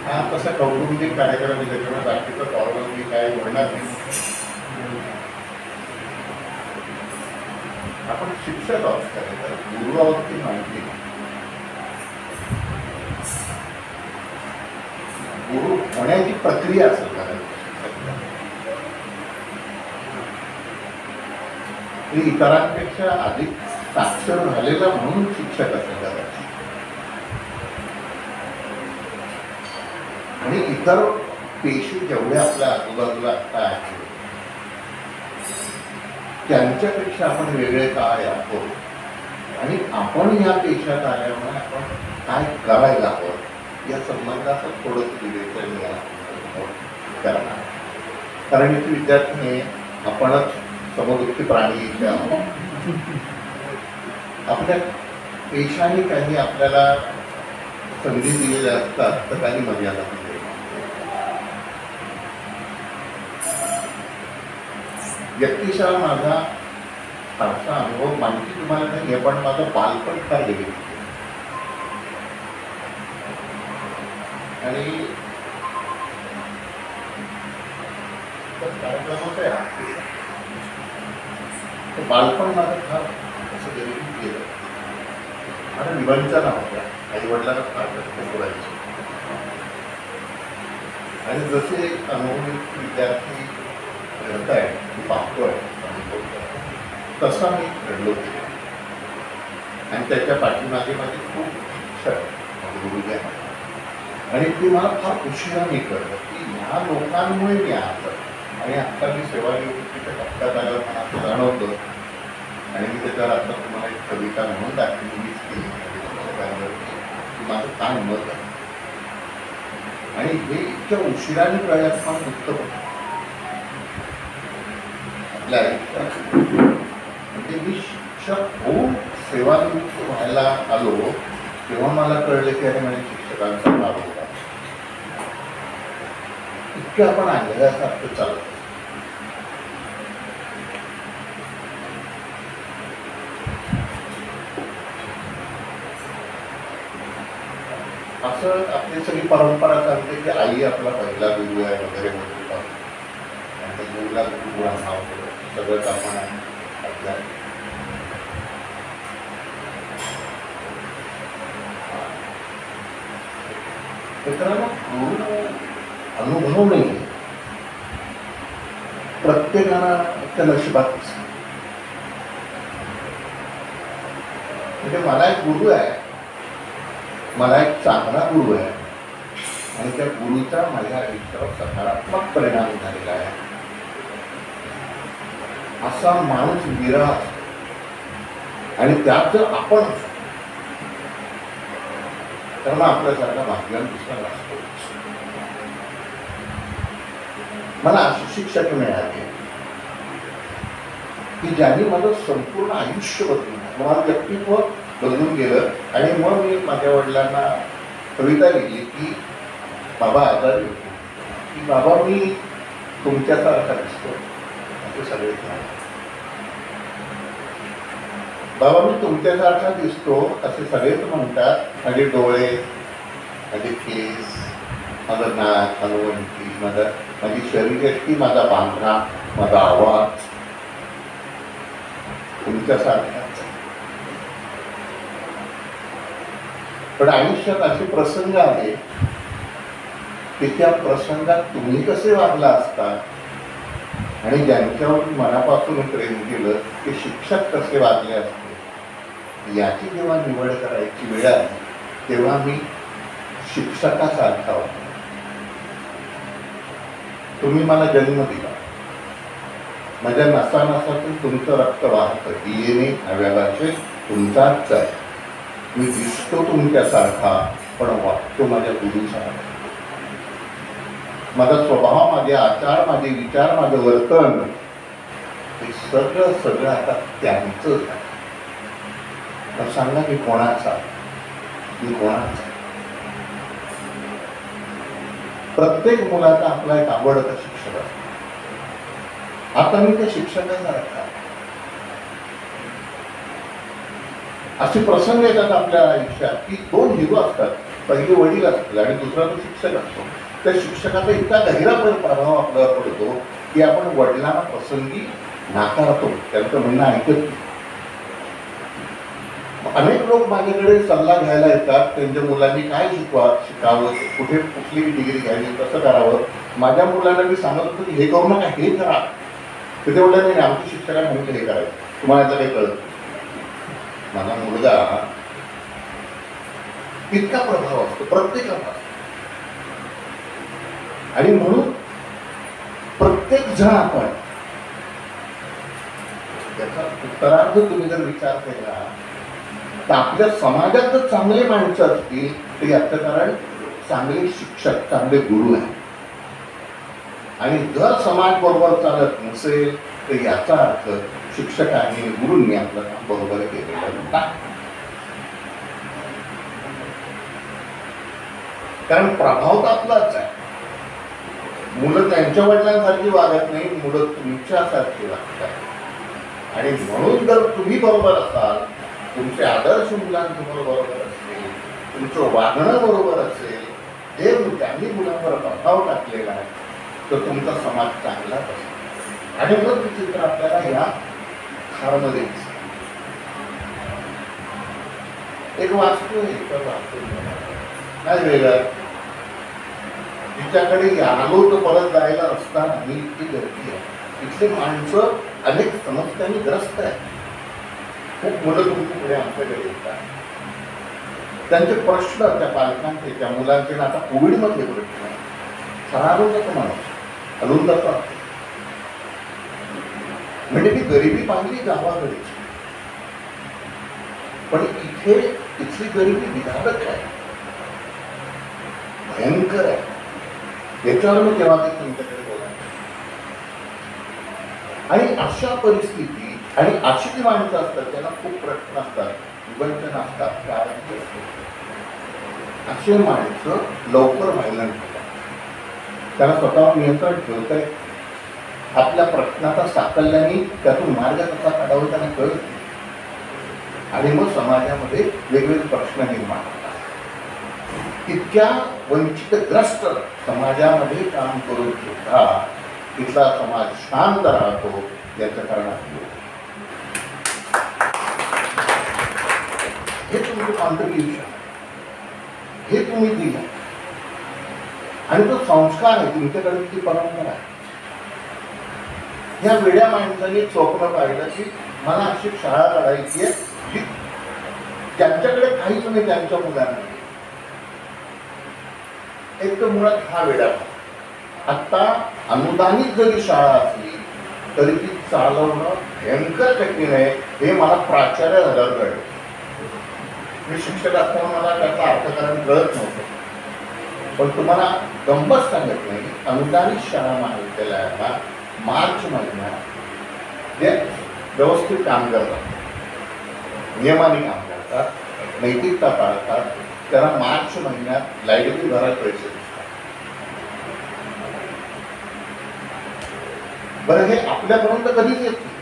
हा तसा कौटुंबिक कार्यक्रम आहे, त्याच्यामुळे बाकीचं प्रॉब्लेम मी काय बोलणार नाही. आपण शिक्षक आहोत खरं तर, गुरु आहोत की माहिती नाही. गुरु होण्याची प्रक्रिया असेल कारण इतरांपेक्षा अधिक साक्षर झालेला म्हणून शिक्षक असेल कदाचित. आणि इतर पेशी जेवढ्या आपल्या आजूबाजूला आता आहेत त्यांच्यापेक्षा आपण वेगळे काय आहोत आणि आपण या पेशात आल्यामुळे आपण काय करायला हवं या संबंधाचं थोडंसं विवेचन करणार. कारण इथे विद्यार्थी आपणच समदुःखी प्राणी इथे आहोत. आपल्या पेशाने काही आपल्याला संधी दिलेल्या असतात तर काही मर्यादा दिलेल्या. व्यक्तिशः माझा फारसा अनुभव माहिती तुम्हाला नाही आहे, पण माझं बालपण फार वेगळं आणि कार्यक्रमाचं आहे बालपण माझं फार असं गरीब गेलं. माझा निबंधचा नाव होता, आई वडिलांना फार कष्ट बोलायचं आणि जसे अनुभवी विद्यार्थी घडताय पाहतोय तसा मी घडलो आणि त्याच्या पाठीमागे माझे खूप शिक्षक गुरुजी आहेत आणि ते मला फार उशिराने कळलं की ह्या लोकांमुळे मी आज आणि आत्ता मी सेवानिवृत्तीच्या टप्प्यात आल्यावर मला असं जाणवतं आणि मी त्याच्यावर आता तुम्हाला एक कविता म्हणून दाखवली मीच केली की माझं काय मत आहे आणि हे इतक्या उशिराने कळल्यास मला दुःख होतं आपल्या आयुष्यात. म्हणजे मी शिक्षक होऊन सेवानिवृत्त व्हायला आलो तेव्हा मला कळलं की अरे माझ्या शिक्षकांचा लाभ होता. इतकं आपण अंधळ्यासारखं चालत असतो. असं आपली सगळी परंपरा सांगते की आई आपला पहिला गुरु आहे वगैरे वगैरे, आणि त्या गुरुला गुरु नाव सगळंच आपण आपल्या मित्रांनो, गुरु अनुभव नाही प्रत्येकाला त्या नशिबात असतं. म्हणजे मला एक गुरु आहे, मला एक चांगला गुरु आहे आणि त्या गुरुचा माझ्या आयुष्यावर सकारात्मक परिणाम झालेला आहे असा माणूस विरळ असतो. आणि त्यात जर आपण तर मग आपल्यासारखा भाग्यवान दुसरा नसतो. मला असे शिक्षक मिळाले की ज्यांनी माझं संपूर्ण आयुष्य बदलून टाकलं, माझं व्यक्तित्व बदलून गेलं. आणि मग मी माझ्या वडिलांना कविता लिहिली की बाबा आजारी होते, की बाबा मी तुमच्यासारखा दिसतो असे सगळे म्हणाले. बाबा मी तुमच्यासारखा दिसतो असे सगळेच म्हणतात. माझे डोळे, माझे केस, माझं नाक, हनुवंती, माझी शरीरयष्टी, माझा बांधणा, माझा आवाज तुमच्यासारखाच. पण आयुष्यात असे प्रसंग आले की त्या प्रसंगात तुम्ही कसे वागला असता आणि ज्यांच्यावर मनापासून प्रेम केलं ते शिक्षक कसे वागले असते याची जेव्हा निवड करायची वेळ आली तेव्हा मी शिक्षकासारखा होतो. तुम्ही मला जन्म दिला, माझ्या नसानसातून तुमचं रक्त वाहतं, डीएनए नव्या भाषेत तुमचाच आहे. मी दिसतो तुमच्यासारखा पण वागतो माझ्या गुरुसारखा. माझा स्वभाव, माझे आचार, माझे विचार, माझं वर्तन हे सगळं आता त्यांचंच आहे. तर सांगा की कोणाचा? मी कोणाचा? प्रत्येक मुलाचा आपला एक आवडता शिक्षक असतो. आता मी त्या शिक्षकासारखा. असे प्रसंग येतात आपल्या आयुष्यात की दोन हिरो असतात, पहिले वडील असतात आणि दुसरा तो शिक्षक असतो. त्या शिक्षकाचा इतका गहिरा प्रभाव आपल्यावर पडतो की आपण वडिलांना प्रसंगी नाकारतो, त्यांचं म्हणणं ऐकत नाही. अनेक लोक माझ्याकडे सल्ला घ्यायला येतात, त्यांच्या मुलांनी काय शिकावं, कुठे कुठली डिग्री घ्यावी, कसं करावं. माझ्या मुलांना मी सांगत होतो की हे करू नका, हे करा. तर ते बोलले नाही, आमच्या शिक्षकांनी म्हटलं हे करायचं, तुम्हाला याचं काही कळत. माझा मुलगा इतका प्रभाव असतो प्रत्येकाचा. आणि म्हणून प्रत्येक जण आपण त्याचा उत्तरार्ध तुम्ही जर विचार केला तर आपल्या समाजात जर चांगले माणसं असतील तर याचं कारण चांगले शिक्षक, चांगले गुरु आहे. आणि जर समाज बरोबर चालत नसेल तर याचा अर्थ शिक्षकांनी, गुरूंनी आपलं काम बरोबर केलेलं नाही. कारण प्रभाव तर आपलाच आहे. मुलं त्यांच्या वडिलांसारखी वागत नाही, मुलं तुमच्यासारखी वागतात. आणि म्हणून जर तुम्ही बरोबर असाल, तुमचे आदर्श मुलांसमोर बरोबर असतील, तुमचं वागणं बरोबर असेल, हे त्यांनी मुलांवर प्रभाव टाकलेला आहे, तर तुमचा समाज चांगलाच असेल. आणि मग चित्र आपल्याला या खारमध्ये दिसतं. एक वास्तू आहे, काय वेगळं, तिच्याकडे आलो तर परत जायला रस्ता नाही, इतकी गर्दी आहे. इथली माणसं अनेक समस्यांनी ग्रस्त आहे. खूप मुलं तुमची पुढे आमच्याकडे येतात, त्यांचे प्रश्न, त्या पालकांचे, त्या मुलांचे, आता कोविडमधले प्रश्न सरावून जातो माणूस, हलून जातो. म्हणजे ती गरिबी पाहिली गावाकडे, पण इथे इथली गरिबी विधारक आहे, भयंकर आहे. याच्यावर मी तेव्हा ते तुमच्याकडे बोलायचं. आणि अशा परिस्थिती आणि अशी जी माणसं असतात त्यांना खूप प्रश्न असतात. जिवंत नसतात कारण असे माणसं लवकर व्हायला त्याला स्वतःवर नियंत्रण ठेवतंय. आपल्या प्रश्नाचा साकल्याने त्यातून मार्ग कसा काढावा त्यांना कळत नाही. आणि मग समाजामध्ये वेगवेगळे प्रश्न निर्माण होतात. इतक्या वंचितग्रस्त समाजामध्ये काम करून सुद्धा तिथला समाज शांत राहतो याचं कारण आहे. हे तुमचं कॉन्ट्रिब्युशन, हे तुम्ही दिलं आणि तो संस्कार आहे तुमच्याकडे, ती परंपरा आहे. ह्या वेड्या माणसाने स्वप्न पाहिलं की मला अशी शाळा काढायची आहे की त्यांच्याकडे काहीच नाही त्यांच्या मुलांना. एक तर मुळात हा वेडा. आता अनुदानित जरी शाळा असली तरी ती चालवणं भयंकर कठीण आहे हे मला प्राचार्य झाल्यावर कळलं. मी शिक्षक असताना मला त्याचा अर्थकारण कळत नव्हतं. पण तुम्हाला गंमत सांगत नाही, अनुदानित शाळा महाविद्यालयाला मार्च महिन्यात जे व्यवस्थित काम करतात, नियमाने काम करतात, नैतिकता पाळतात, त्याला मार्च महिन्यात लाईट बिल भरायला पैसे दिसतात. बरं, हे आपल्यापर्यंत कधीच येत नाही.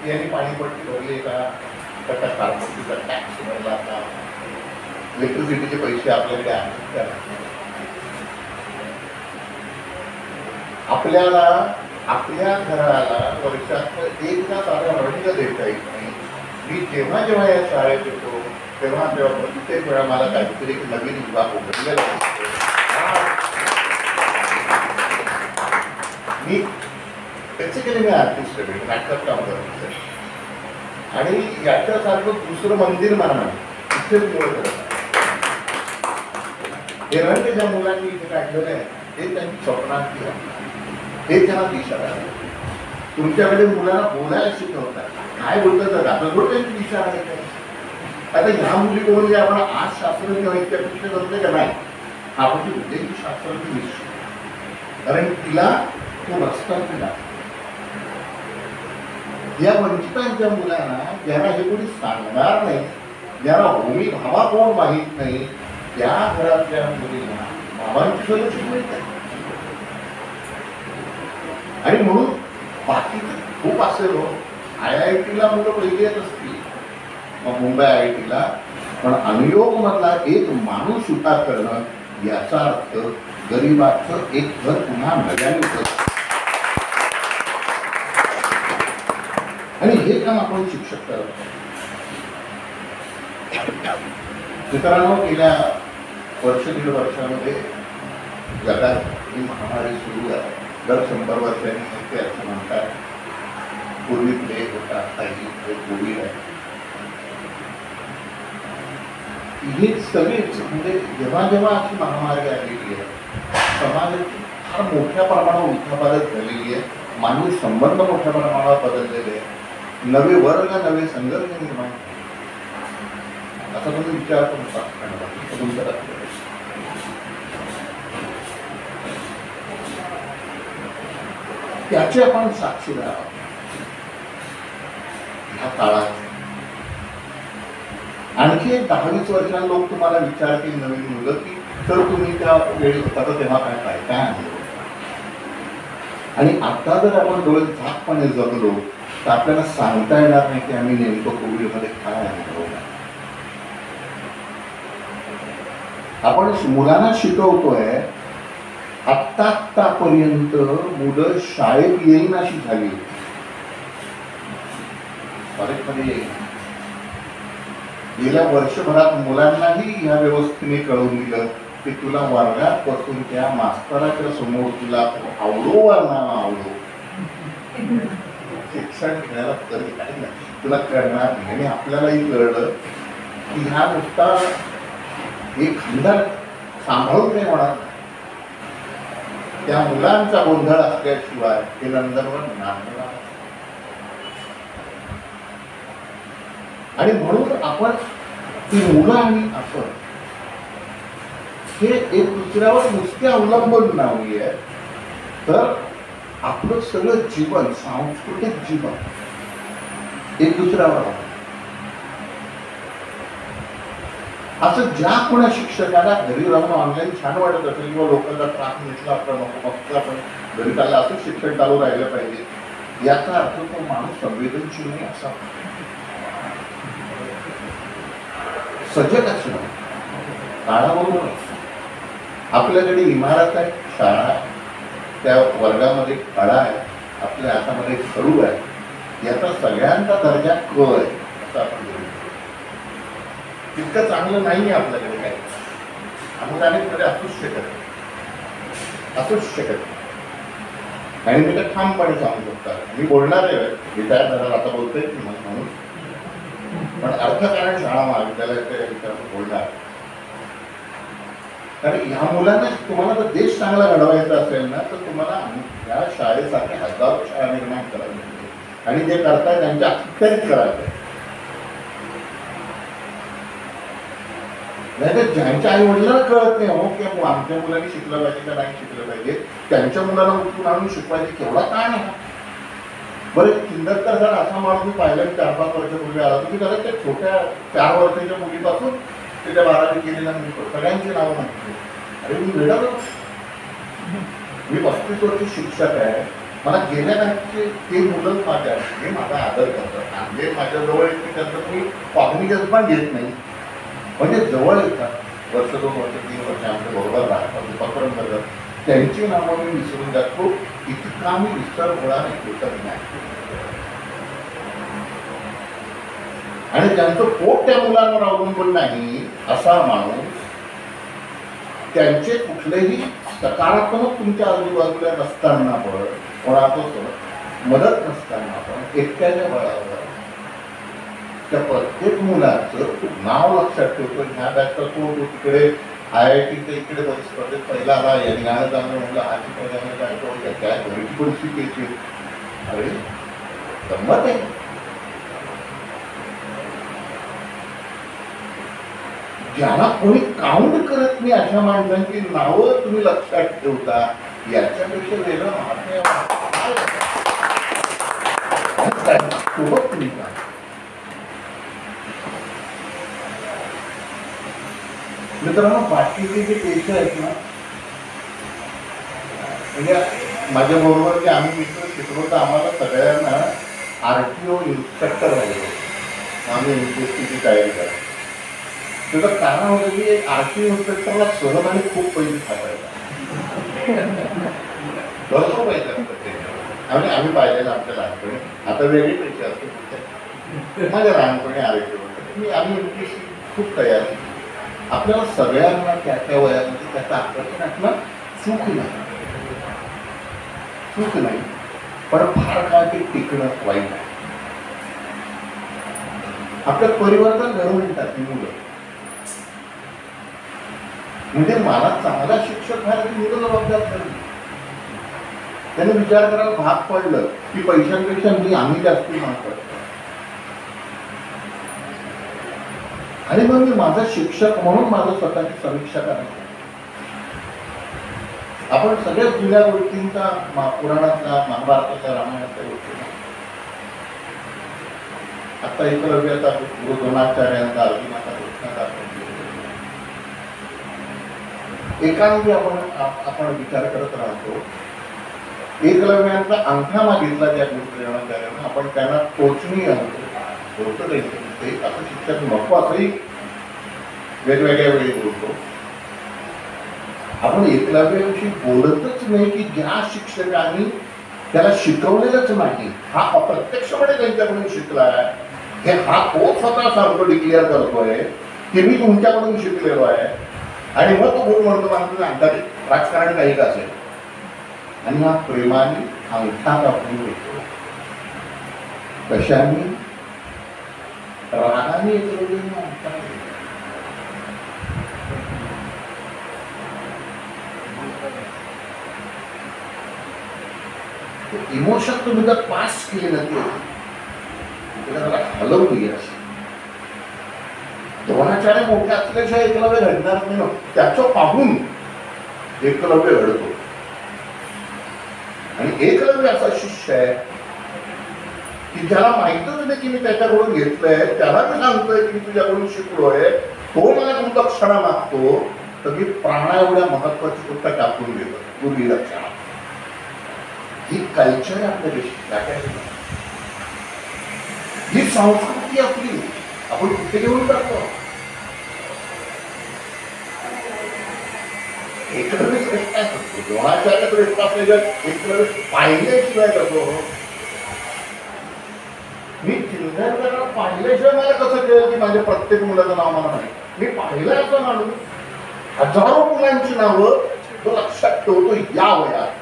यांनी पाणीपट्टी भरली का, त्याचा कारखान्याचा टॅक्स भरला का, इलेक्ट्रिसिटीचे पैसे आपल्याकडे आहेत. आपल्याला आपल्या घराला वर्षात एकदा साधा रंग देता येत नाही. मी जेव्हा जेव्हा या शाळेत येतो तेव्हा प्रत्येक वेळा मला काहीतरी एक नवीन विभाग उघडलेला असतो. मी बेसिकली मी आर्टिस्ट आहे, नाटकात काम करतो आणि याच्यासारखं दुसरं मंदिर म्हणा इथेच मुळे करत. हे रंग ज्या मुलांनी इथे काढलेलं आहे हे त्यांची स्वप्नांची हे त्यांना दिशा आहे. तुमच्याकडे मुलांना बोलायला शिकवतात, काय बोलतात आता थोडं त्यांची दिशा आहे. आता ह्या मुलीकडून जे आपण आज शास्त्रज्ञ व्हायची अपेक्षा करतोय का नाही, आपण ती उद्याची शास्त्रज्ञ निश्चित, कारण तिला तो रस्ता दिला. या वंचितांच्या मुलांना ज्यांना हे कोणी सांगणार नाही, ज्यांना होमी भावा कोण माहीत नाही, त्या घरातल्या मुलींना भावांची सोयी मिळते. आणि म्हणून बाकी खूप असेल हो, IIT-ला मुलं पहिली येत असतील, मग मुंबई IIT-ला, पण अनुयोग मधला एक माणूस उतार करणं याचा अर्थ गरिबाचं एक घर पुन्हा नव्याने होतं. आणि हे काम आपण शिक्षक करतो. मित्रांनो, गेल्या वर्ष दीड वर्षामध्ये जगात ही महामारी सुरू आहे. दर 100 वर्षांनी येते असं म्हणतात. पूर्वी प्लेग होता, आता ही कोविड आहे. हे सगळेच म्हणजे जेव्हा जेव्हा अशी महामारी आलेली आहे, समाजाची फार मोठ्या प्रमाणावर उठापालट झालेली आहे. मानवी संबंध मोठ्या प्रमाणावर बदललेले आहे. नवे वर्ग, नवे संघर्ष निर्माण असा तुम्ही विचार करू शकता. तुमच्या त्याचे आपण साक्षीदार आहोत ह्या काळात. आणखी एक 10-20 वर्षांनी लोक तुम्हाला विचारतील, नवीन मुलं, की तर तुम्ही त्या वेळी होता तर तेव्हा काय काय काय अनुभव. आणि आता जर आपण डोळे झाकपणे जगलो तर आपल्याला सांगता येणार नाही की आम्ही नेमकं कोविडमध्ये काय अनुभवलं. आपण मुलांना शिकवतोय, आत्तापर्यंत मुलं शाळेत येईन अशी झाली. कॉलेजमध्ये गेल्या वर्षभरात मुलांनाही ह्या व्यवस्थेने कळवून दिलं की तुला वर्गात बसून त्या मास्तराच्या समोर तुला आवडो वा ना आवडो शिक्षण घेण्याला तरी काही नाही, तुला कळणार नाही. आणि आपल्यालाही कळलं की ह्या नुसता एक खंडर सांभाळून नाही होणार. त्या मुलांचा गोंधळ असल्याशिवाय ते नंतरवर नांदणार. आणि म्हणून आपण ती मुलं आणि आपण हे एक दुसऱ्यावर नुसते अवलंबून नाहीये, तर आपलं सगळं जीवन, सांस्कृतिक जीवन एक दुसऱ्यावर आहे. असं ज्या कोणा शिक्षकाला घरी राहून ऑनलाईन छान वाटत असेल किंवा लोकांचा त्रास मिटला आपला नको मग आपण घरी चालला असं शिक्षण चालू राहिलं पाहिजे, याचा अर्थ तो माणूस संवेदनशील नाही असा. सजग असणं काळाबरोबर. आपल्याकडे इमारत आहे, शाळा आहे, त्या वर्गामध्ये कळा आहे, आपल्या हातामध्ये खडू आहे, याचा सगळ्यांचा दर्जा क आहे असं आपण बोलू. तितकं चांगलं नाही आपल्याकडे काही. आपण अनेककडे असूच शकत. आणि मी तर ठामपणे सांगू शकता, मी बोलणार आहे रिटायर झाला आता बोलतोय म्हणून, पण अर्थकारण शाळा महाविद्यालयाच्या बोलणार. कारण ह्या मुलांना तुम्हाला जर देश चांगला घडवायचा असेल ना, तर तुम्हाला या शाळेसारख्या हजारो शाळा निर्माण करायला पाहिजे आणि जे करताय त्यांच्या अखत्यारीत करायचं. नाही तर ज्यांच्या आई वडिलांना कळत नाही हो की आमच्या मुलांनी शिकलं पाहिजे का नाही शिकलं पाहिजे, त्यांच्या मुलाला उठून आणून शिकवायचे केवढा ताण आहे. बरं किंडरकर जर असा माणूस मी पाहिला 4-5 वर्षापूर्वी आला की त्याला त्या छोट्या 4 वर्षाच्या मुलीपासून ते त्या 12वी केलेल्या मुली सगळ्यांची नावं माहिती. अरे मी मिळालो, मी 35 वर्ष शिक्षक आहे, मला गेल्या काळचे ते मुलं माझा आदर करतात. म्हणजे माझ्याजवळ येते त्यांचं मी कॉग्निजन्स पण घेत नाही, म्हणजे जवळ येतात वर्ष 2 वर्ष 3 वर्ष आमच्या बरोबर राहतात उपक्रम करतात, त्यांची नावं मी विसरून जातो. इतका मी विसर मुळाने होतच नाही. आणि त्यांचं पोट त्या मुलांवर अवलंबून नाही असा माणूस, त्यांचे कुठलेही सकारात्मक तुमच्या आजूबाजूला नसताना पण, कोणाचं मदत नसताना पण एकट्याच्या बळावर त्या प्रत्येक मुलाचं नाव लक्षात ठेवतो. ह्या बॅचचा तो तिकडे IIT इकडे स्पर्धेत पहिला आला, यांनी गाणं चांगलं म्हटलं, आधी पहिल्यांदा काय घरची परिस्थिती यायची. अरे गंमत आहे. ज्याला कोणी काउंट करत नाही अशा माणसांची नावं तुम्ही लक्षात ठेवता, याच्यापेक्षा वेगळं सोबत तुम्ही का. मित्रांनो, बाकीचे जे पेशे आहेत ना, म्हणजे माझ्या बरोबर जे आम्ही मित्र शिकलो तर आम्हाला सगळ्यांना RTO इन्स्पेक्टर व्हायचं. आम्ही MPSCची तयारी करा. त्याचं कारण होतं की RTO इन्स्पेक्टरला सहज आणि खूप पैसे खायला भरपूर पैसे असतात. आणि आम्ही पाहिलेलं आमच्या लहानपणी, आता वेगळे पैसे असतात. माझ्या लहानपणी RTO आम्ही MPSC खूप तयारी. आपल्याला सगळ्यांना त्या त्या वयामध्ये त्याचं आकर्षण असणं सुख नाही, पण फार काळ ते टिकणं वाईट आहे. आपलं परिवर्तन घडवून येतात ती मुलं. म्हणजे मला चांगला शिक्षक व्हायला ती मुलं जबाबदार ठरली. त्याने विचार करायला भाग पडलं की पैशांपेक्षा आम्ही जास्त मागतो. आणि मग मी माझा शिक्षक म्हणून माझं स्वतःची समीक्षा करायची. आपण सगळ्या जुन्या गोष्टींचा पुराणातल्या, महाभारतातल्या, रामायणातल्या गोष्टी, आता एकलव्याचा गुरु द्रोणाचार्यांचा, अर्जुनाचा कृष्णाचा एकांगी आपण विचार करत राहतो. एकलव्यांचा अंगठा मागितला त्या गुरु द्रोणाचार्यांना, आपण त्यांना टोचणी आणतो. असं शिक्षक नको असंही वेगवेगळ्या वेळी बोलतो. आपण एकलव्याविषयी बोलतच नाही की ज्या शिक्षकांनी त्याला शिकवलेलंच नाही, हा अप्रत्यक्षपणे त्यांच्याकडून शिकलाय, हे हा तो स्वतः सारखं डिक्लेअर करतोय की मी तुमच्याकडून शिकलेलो आहे. आणि मग तो गुरु म्हणतो माणूस अंगात राजकारण काही का असेल, आणि हा प्रेमाने अंगठा दाखवून येतो. कशाने? रागाने इमोशन तुम्ही जर पास केले ना, हलवली अशी. द्रोणाचार्य मोठे असल्याशिवाय एकलव्य घडणार नाही. त्याचं पाहून एकलव्य घडतो. आणि एकलव्य असा शिष्य आहे की ज्याला माहितच नाही की मी त्याच्याकडून घेतलंय, त्याला मी सांगतोय की मी तुझ्याकडून शिकलोय, तो मला तुमचा क्षणा मागतो, तर मी प्राणा एवढ्या महत्वाची गोष्ट टाकून देतो. पूर्वी लक्षणा ही कल्चर आहे आपल्या देशात, ही संस्कृती आपली, आपण कुठे घेऊन जातो. एकवेळेस काय करतो, दोनाच्या वेळेस आपल्याला एकवेळेस पाहिल्याशिवाय जातो. मी चिल्ड्रनला पाहिल्याशिवाय मला कसं कळेल की माझ्या प्रत्येक मुलाचं नाव मला नाही. मी पाहिलं असं म्हणून हजारो मुलांची नावं तो लक्षात ठेवतो या वयात.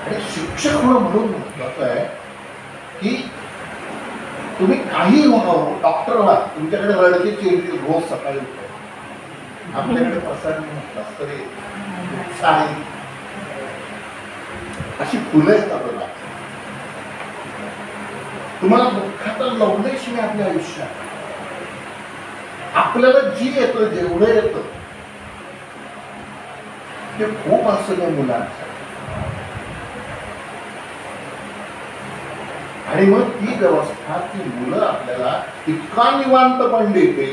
आणि शिक्षक होणं म्हणून महत्वाचं आहे की तुम्ही काही होणं, डॉक्टर व्हा, तुमच्याकडे रडकीची रोज सकाळी उठतो, आपल्याकडे प्रसन्न तरी उत्साही अशी फुलं आहेत आपल्याला. तुम्हाला दुःखाचा लवलेश नाही आपल्या आयुष्यात. आपल्याला जी येतं, जेवढं येतं ते खूप असतं त्या मुलांचं. आणि मग ती व्यवस्था, ती मुलं आपल्याला इतका निवांत पण देते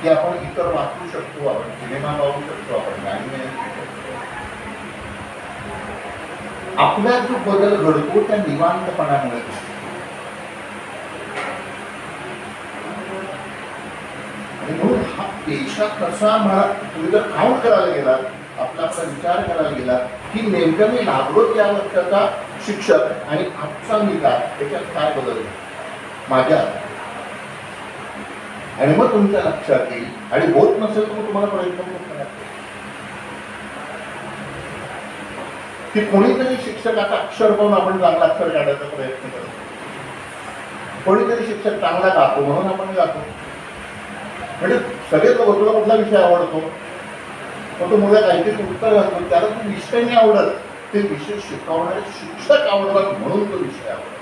की आपण इतर वाचू शकतो, आपण सिनेमा पाहू शकतो, आपण गाणी म्हणू शकतो. आपल्यात जो बदल घडतो त्या निवांतपणामुळे. आणि म्हणून हा पेशा कसा मला तुम्ही जर काउंट करायला गेलात, आपला विचार करायला गेला की नेमकं मी लागलो त्या वर्षाचा शिक्षक आणि आजचा मी काय, त्याच्यात काय बदल माझ्या. आणि मग तुमच्या लक्षात येईल, आणि होत नसेल तर तुम्हाला प्रयत्न करा की कोणीतरी शिक्षकाचा अक्षर पाहून आपण चांगला अक्षर काढायचा प्रयत्न करतो. कोणीतरी शिक्षक चांगला गातो म्हणून आपण गातो. म्हणजे सगळेच तुला कुठला विषय आवडतो, मग तो मुलं काहीतरी उत्तर घालतो, त्याला तो विषय नाही आवडत, ते विषय शिकवणारे शिक्षक आवडतात म्हणून तो विषय आवडतो.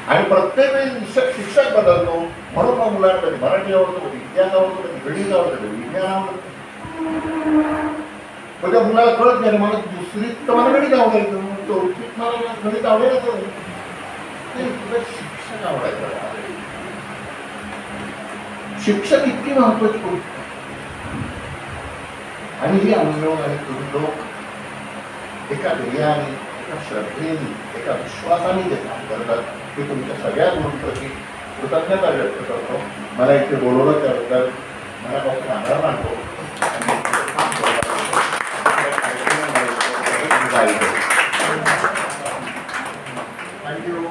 आणि प्रत्येक वेळी शिक्षक बदलतो म्हणून मग मुलांना कधी मराठी आवडतो, कधी इतिहास आवडतो, कधी गणित आवडतं, कधी विज्ञान आवडतं. मग त्या मुलाला कळत नाही, मला दुसरीत तर मला गणित आवडायचं, चौथीत मला गणित आवडायचं, शिक्षक आवडायचं. शिक्षक इतकी महत्वाची गोष्ट. आणि ही अनुभव आणि तुम्ही लोक एका ध्येयाने, एका श्रद्धेने, एका विश्वासाने जे काम करतात ते तुमच्या सगळ्या गोष्टींप्रती कृतज्ञता व्यक्त करतो. मला इथे बोलवलं त्याबद्दल मनापासून आभार मानतो. थँक्यू.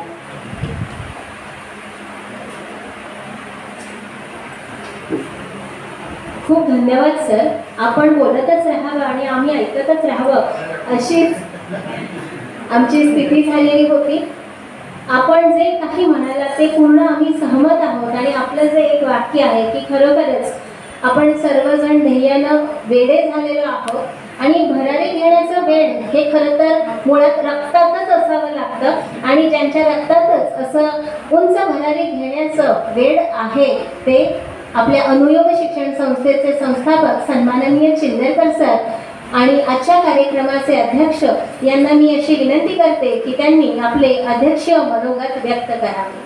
खूप धन्यवाद सर. आपण बोलतच राहावं आणि आम्ही ऐकतच राहावं अशीच आमची स्थिती झालेली होती. आपण जे काही म्हणाला ते पूर्ण आम्ही सहमत आहोत. आणि आपलं जे एक वाक्य आहे की खरोखरच आपण सर्वजण ध्येयानं वेडे झालेलो आहोत. आणि भरारी घेण्याचं वेड हे खरं तर मुळात रक्तातच असावं लागतं. आणि ज्यांच्या रक्तातच असं उंच भरारी घेण्याचं वेड आहे ते आपल्या अनुयोग शिक्षण संस्थेचे संस्थापक सन्माननीय चिंदरकर सर आणि आजच्या कार्यक्रमाचे अध्यक्ष यांना मी अशी विनंती करते की त्यांनी आपले अध्यक्षीय मनोगत व्यक्त करावे.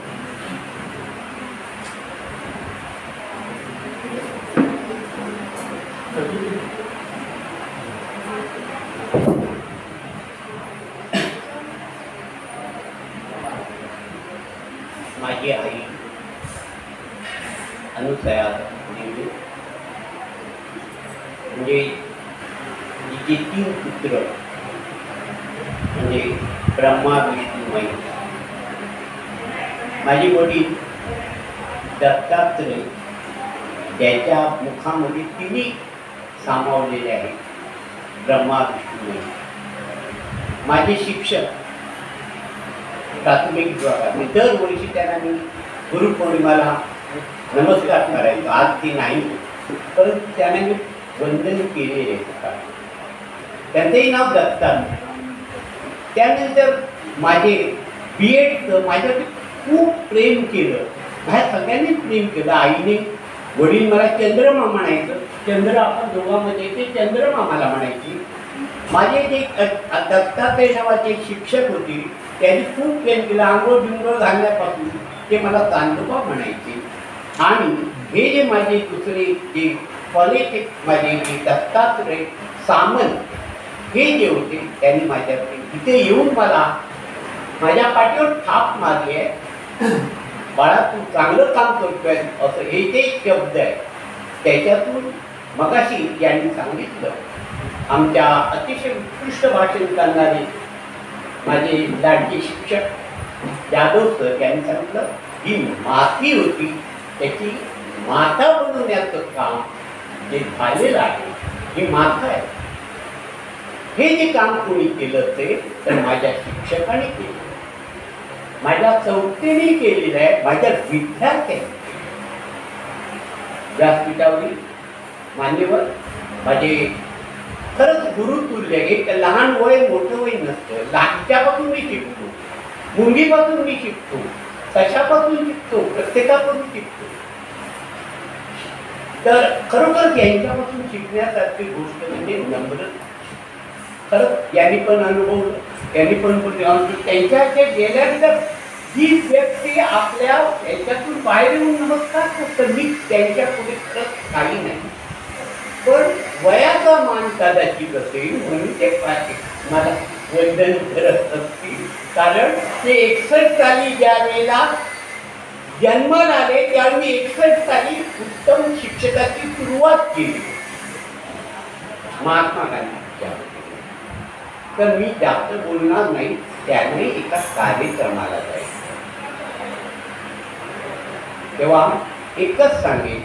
माझी आई अनुसया म्हणजे तिचे 3 पुत्र म्हणजे ब्रह्मा विष्णू महेश. माझे वडील दत्तात्रय त्याच्या मुखामध्ये 3 सामावलेले आहेत, ब्रह्मा विष्णू महेश. माझे शिक्षक प्राथमिक विभागात दरवर्षी त्यांना मी गुरुपौर्णिमाला नमस्कार करायचो. आज ती नाही, परंतु त्याने मी वंदन केलेले आहे. त्यांचंही नाव दत्तात्रय. त्यानंतर माझे BEd माझ्यावरती खूप प्रेम केलं, बाहेर सगळ्यांनी प्रेम केलं. आईने, वडील मला चंद्रमा म्हणायचं, चंद्र आपण दोघांमध्ये ते चंद्रमा मला म्हणायची. माझे जे दत्तात्रय नावाचे शिक्षक होते त्यांनी खूप प्रेम केलं. आंघोळ बिंगोळ घालण्यापासून ते मला चांदोबा म्हणायचे. आणि हे जे माझे दुसरे जे कॉलेज माझे जे दत्तात्रय सामंत हे जे होते त्यांनी माझ्याकडे इथे येऊन मला माझ्या पाठीवर थाप मारली आहे. बाळा तू चांगलं काम करतोय असं हे जे शब्द आहे त्याच्यातून मगाशी यांनी सांगितलं. आमच्या अतिशय उत्कृष्ट भाषण करणारे माझे लाडके शिक्षक जाधव सर यांनी सांगितलं ही माती होती त्याची माता बनवण्याचं काम जे झालेलं आहे ही माता आहे. हे जे काम कोणी केलं ते तर माझ्या शिक्षकाने केलं, माझ्या संस्थेने केलेलं आहे, माझ्या विद्यार्थ्यांनी. व्यासपीठावरील मान्यवर माझे खरंच गुरुतुल्य. एक लहान वय मोठं वय नसतं. लहानच्यापासून मी शिकतो, मुंगीपासून मी शिकतो, कशापासून शिकतो, प्रत्येकापासून शिकतो. तर खरोखर यांच्यापासून शिकण्यासारखी गोष्ट म्हणजे नम्रता. खरंच यांनी पण अनुभवलं, त्यांनी पण त्यांच्याकडे गेल्यानंतर जी व्यक्ती आपल्या याच्यातून बाहेर येऊन नमस्कार करतं मी त्यांच्या पुढे खरंच काही नाही. पण वयाचा मान कदाचित असेल म्हणून ते मला वंदन करत असतील. कारण ते 61 साली ज्या वेळेला जन्माला आले त्यावेळी 61 साली उत्तम शिक्षकाची सुरुवात केली महात्मा गांधीच्या. तर मी जास्त बोलणार नाही, त्याने एका कार्यक्रमाला जाईल. तेव्हा एकच सांगेन,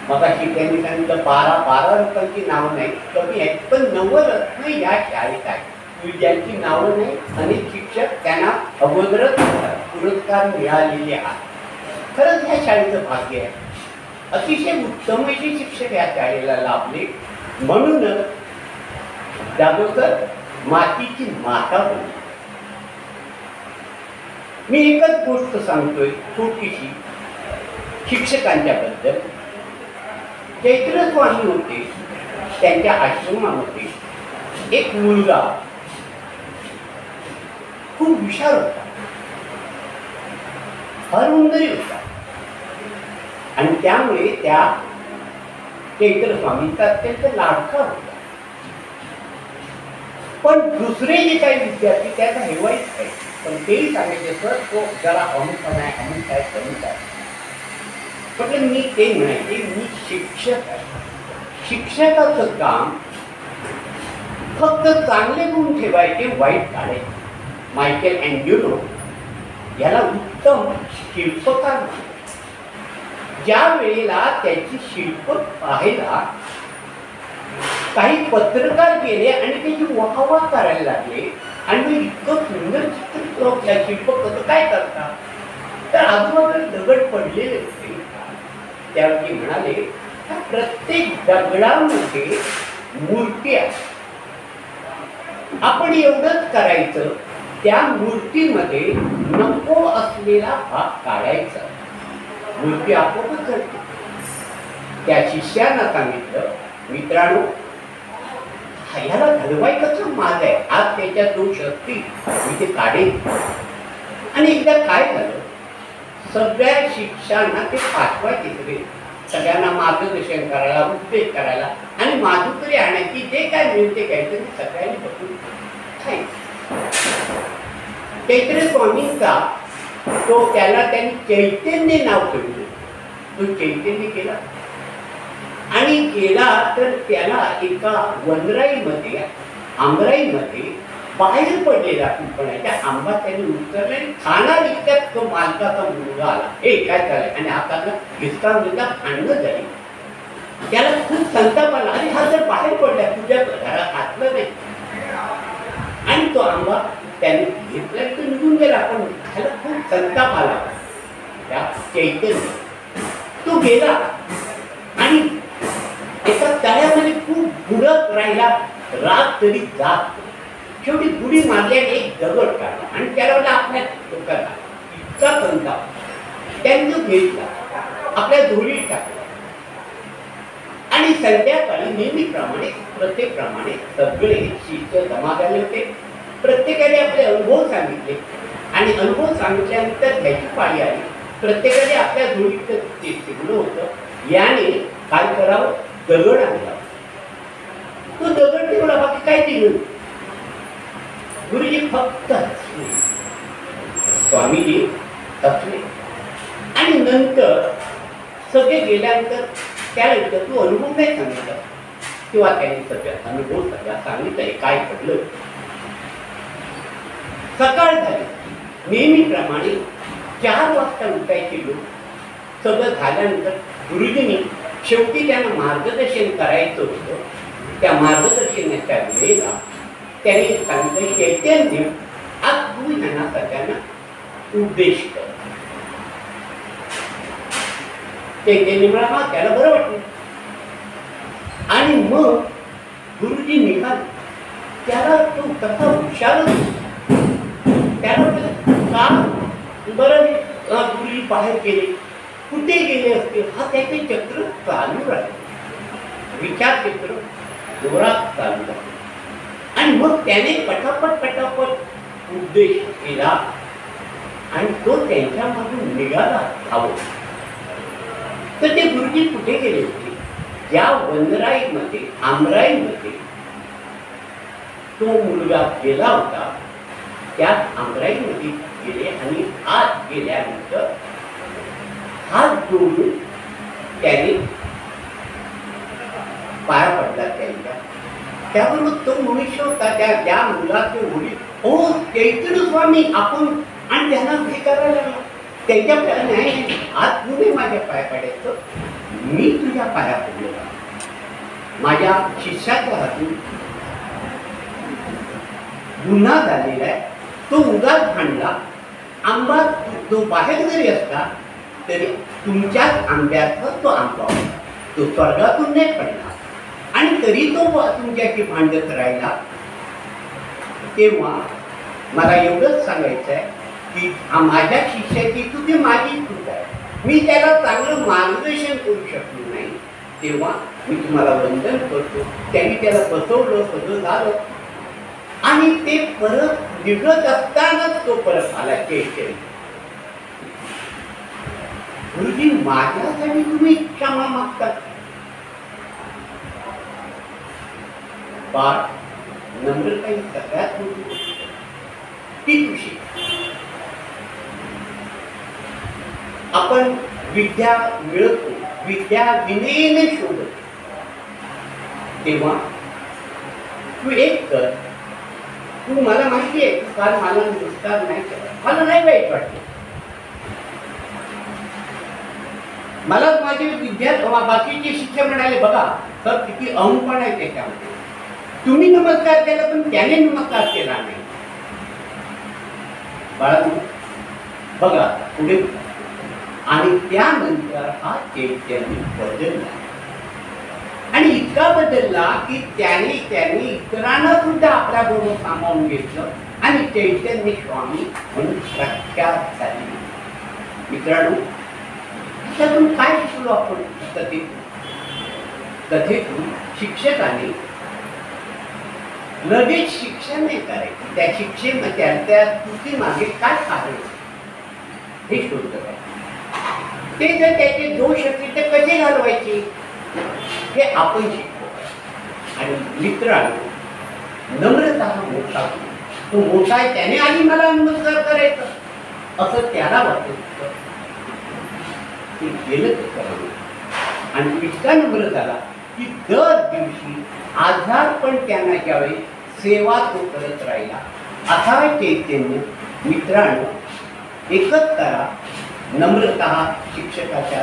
मगाशी त्यांनी सांगितलं 12 रुपयांची नावं नाही कमी आहेत, पण नवरत्न या शाळेत आहे ज्यांची नावं नाही. अनेक शिक्षक त्यांना अगोदरच पुरस्कार मिळालेले आहेत. खरंच ह्या शाळेचं भाग्य आहे. अतिशय उत्तम असे शिक्षक या शाळेला लाभले. म्हणूनच जाधवकर मातीची माता बनली. मी एकच गोष्ट सांगतोय छोटीशी शिक्षकांच्या बद्दल. चैत्र स्वामी होते, त्यांच्या आश्रमामध्ये एक मुलगा खूप हुशार होता, हरहुन्नरी होता. आणि त्यामुळे त्या चैत्र स्वामींचा अत्यंत लाडका होता. पण दुसरे जे काही विद्यार्थी त्याचा हेवाईच आहे, पण तेही सांगायचे सर तो जरा अमुक आहे अमुक आहे अमुक आहे. म्हटलं मी ते म्हणायचे मी शिक्षक आहे. शिक्षकाचं काम फक्त चांगले गुण ठेवायचे, वाईट काढायचे. मायकेल अँजेलो याला उत्तम शिल्पकार म्हणतात. ज्या वेळेला त्याची शिल्प पाहायला काही पत्रकार गेले आणि त्याची वाहवा करायला लागले आणि इतकं सुंदर चित्र शिल्प कसं काय करतात, तर आजूबाजूला दगड पडलेले होते. त्यावेळी म्हणाले प्रत्येक दगडामध्ये मूर्ती आहे, आपण एवढंच करायचं त्या मूर्तीमध्ये नको असलेला भाग काढायचा, मूर्ती आपोआपच करते. त्या शिष्यानं सांगितलं मित्रांनो ह्याला घडवायचं माग आहे, आज त्याच्या दोष असतील मी ते काढेन. आणि एकदा काय झालं, सगळ्या शिक्षकांना ते पाठवायचे, सगळ्यांना मार्गदर्शन करायला, उपदेश करायला आणि माधुकरी आणायची, जे काय मिळते घ्यायचं ते सगळ्यांनी बघून खायचं. चैत्र स्वामींचा तो त्याला त्यांनी चैतन्य नाव ठेवलं. तो चैतन्य केला आणि गेला तर त्याला एका वनराईमध्ये आंबराईमध्ये बाहेर पडलेला कुंपणाच्या आंबा त्यांनी उचलला आणि खाणार इतक्यात तो मालकाचा मुलगा आला. हे काय झालं आणि हाताला हिसका मुलगा भांडणं झाली. त्याला खूप संताप आला, आणि हा जर बाहेर पडला तुझ्या घरात घातलं नाही. आणि तो आंबा त्याने घेतला तो निघून गेला. पण त्याला खूप संताप आला. त्या चैतन्य तो गेला आणि एका तळ्यामध्ये खूप बुडत राहिला. रात तरी जात शेवटी बुडी मारल्याने एक दगड काढला आणि त्याला आपल्या डोक्याला इतका संताप त्यांनी तो घेतला, आपल्या धुळीत टाकला आणि संध्याकाळी नेहमीप्रमाणे प्रत्येकप्रमाणे सगळे शिष्य जमा झाले होते. प्रत्येकाने आपले अनुभव सांगितले आणि अनुभव सांगितल्यानंतर त्याची पाळी आली. प्रत्येकाने आपल्या जोडीचं ते शिकलं होतं. याने काय करावं, दगड आणला. तो दगड ठेवला, बाकी काय दिलं. गुरुजी फक्त हसले, स्वामीजी हसले आणि नंतर सगळे गेल्यानंतर त्यानंतर तू अनुभव नाही सांगितला किंवा त्याने सगळ्या अनुभव सगळ्या सांगितलंय काय घडलं. सकाळ झाली. नेहमीप्रमाणे 4 वाजता उठायचे लोक. सगळं झाल्यानंतर गुरुजींनी शेवटी त्यांना मार्गदर्शन करायचं होतं. त्या मार्गदर्शनाच्या वेळेला त्याने सांगितलं, चैतन्य आज तू ह्यांना सगळ्यांना उपदेश कर. चैतन्य म्हणा, त्याला बरं वाटलं. आणि मग गुरुजी निघाले. त्याला तो कसा हुशार त्याला म्हटलं का बरं गुरुजी बाहेर गेले, कुठे गेले असतील. हा त्याचे चक्र चालू राहिले, विचार चक्र जोरात चालू राहिले. आणि मग त्याने पटापट उपदेश केला आणि तो त्यांच्यामधून निघाला हवं. तर ते गुरुजी कुठे गेले होते, ज्या वनराईमध्ये आमराईमध्ये तो मुलगा गेला होता त्या आमराईमध्ये गेले आणि आत गेल्यानंतर हात जोडून त्याने पाया पडला त्यांच्या. त्याबरोबर तो मनुष्य होता, त्या मुलाचे वडील, ओ चैतन्य स्वामी आपण, आणि त्यांना हे करायला लागला. त्यांच्या नाही, आज तू नाही माझ्या पाया पडायचं, मी तुझ्या पाया पडलेला. माझ्या शिष्याच्या हातून गुन्हा झालेला आहे, तो उगाच भांडला. आंबा तो बाहेर जरी असला तरी तुमच्याच आंब्याचा तो आंबा होता, तो स्वर्गातून नाही पडला. आणि तरी तो तुमच्याशी भांडत राहिला. तेव्हा मला एवढंच सांगायचं आहे की माझ्या शिष्याची चूक माझी चूक आहे. मी त्याला चांगलं मार्गदर्शन करू शकलो नाही. तेव्हा मी तुम्हाला वंदन करतो. त्यांनी त्याला बसवलं, सगळं झालं आणि ते परत निघत असतानाच तो परत आला. गुरुजी माझ्यासाठी तुम्ही क्षमा मागतात. बाळ, नम्रता ही सगळ्यात मोठी गोष्ट ती तुझी. आपण विद्या मिळतो, विद्या विनयने शोधतो. तेव्हा तू एक कर, तू मला माहिती आहे तू काल मला नमस्कार नाही केला, मला नाही वाईट वाटलं. मला माझे विद्यार्थी बाकीचे शिक्षक म्हणाले, बघा तर किती अहंपण आहे त्याच्यामध्ये. तुम्ही नमस्कार केला पण त्याने नमस्कार केला नाही. बाळा बघा पुढे. आणि त्यानंतर हा चैतन्य बदलला आणि इतका बदलला की त्याने इतरांना सुद्धा आपल्या बरोबर सामावून घेतलं आणि चैतन्य स्वामी म्हणून प्रख्यात झाले. मित्रांनो, त्यातून काय शिकलो आपण कथेतून? शिक्षकाने लगेच शिक्षण नाही करायचं, त्या शिक्षेमध्ये त्या तुझी मागे काय कारण हे शोधलं पाहिजे. ते जर त्याचे दोष असतील तर कसे घालवायचे हे आपण शिकतो. आणि मित्रांनो, नम्रता हा मोठा, तो मोठा आहे, त्याने आधी मला नमस्कार करायचं असं त्याला वाटत होतं. ते गेलं ते करावं. आणि इतका नम्र झाला की दर दिवशी आजारपण त्यांना ज्यावेळी सेवा तो करत राहिला. असा चैतन्य. मित्रांनो, एकच करा, नम्रता शिक्षकाच्या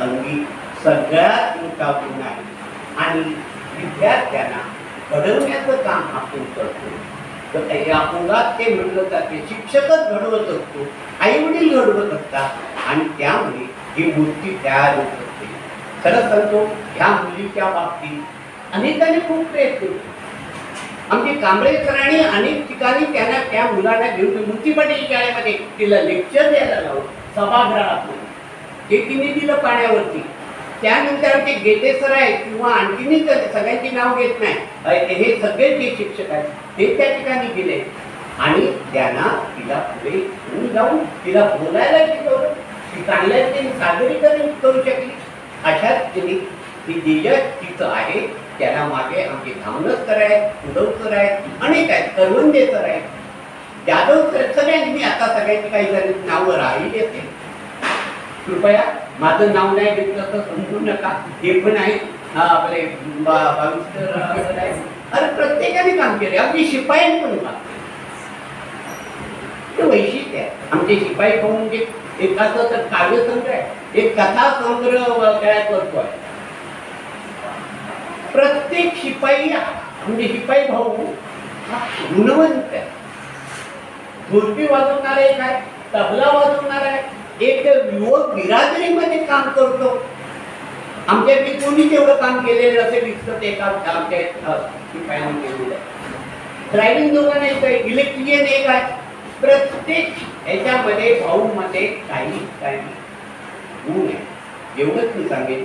अंगी सगळ्यात मोठा गुण आहे आणि विद्यार्थ्यांना घडवण्याचं काम आपण करतो. तर या अंगात ते म्हटलं जाते, शिक्षकच घडवत असतो, आई वडील घडवत असतात आणि त्यामुळे ही मूर्ती तयार होत असते. खरं सांगतो, ह्या मुलीच्या बाबतीत अनेकांनी खूप प्रयत्न केले. आमचे कांबळेकरांनी अनेक ठिकाणी त्यांना त्या मुलांना घेऊन मूर्ती पाटील शाळेमध्ये तिला लेक्चर द्यायला लावलं, सभागृहात. ते तिने दिलं पाण्यावरती त्यानंतर आमचे गेटे सर आहेत किंवा आणखीनही सगळ्यांची नाव घेत नाही, हे सगळे जे शिक्षक आहेत ते त्या ठिकाणी गेले आणि त्यांना तिला पुढे घेऊन जाऊन तिला बोलायला शिकवलं, ती चांगल्या रीतीने सादरीकरण करू शकली. अशाच तिने ती दियत तिचं आहे. त्याला मागे आमचे धामणस सर आहेत, उद्धव सर आहेत, अनेक आहेत, करवंदे सर आहेत, जाधव सर, सगळ्यांनी आता सगळ्यांची काही जण नावं राहिली असतील. कृपया माझं नाव नाही घेतलं तर समजू नका. हे पण आहे आपले बाविस्कर आहे. अरे प्रत्येकाने काम केले, अगदी शिपाई पण काम. ते वैशिष्ट्य आहे आमचे शिपाई भाऊ. म्हणजे एकाचं तर काव्यसंग्रह आहे, एक कथा संग्रह तयार करतो आहे. प्रत्येक शिपाई म्हणजे शिपाई भाऊ हा गुणवंत आहे. ढोलकी वाजवणार आहे, काय तबला वाजवणार आहे, एक युवक बिरादरीमध्ये काम करतो. आमच्यापैकी कोणी तेवढं काम केलेलं असेल इतकं ते काम आमच्या शिपायांनी केलेलं आहे. ड्रायव्हिंग दोघं नाही काय, इलेक्ट्रिशियन एक आहे. प्रत्येक ह्याच्यामध्ये भाऊमध्ये काही काही गुण आहे. एवढंच मी सांगेन.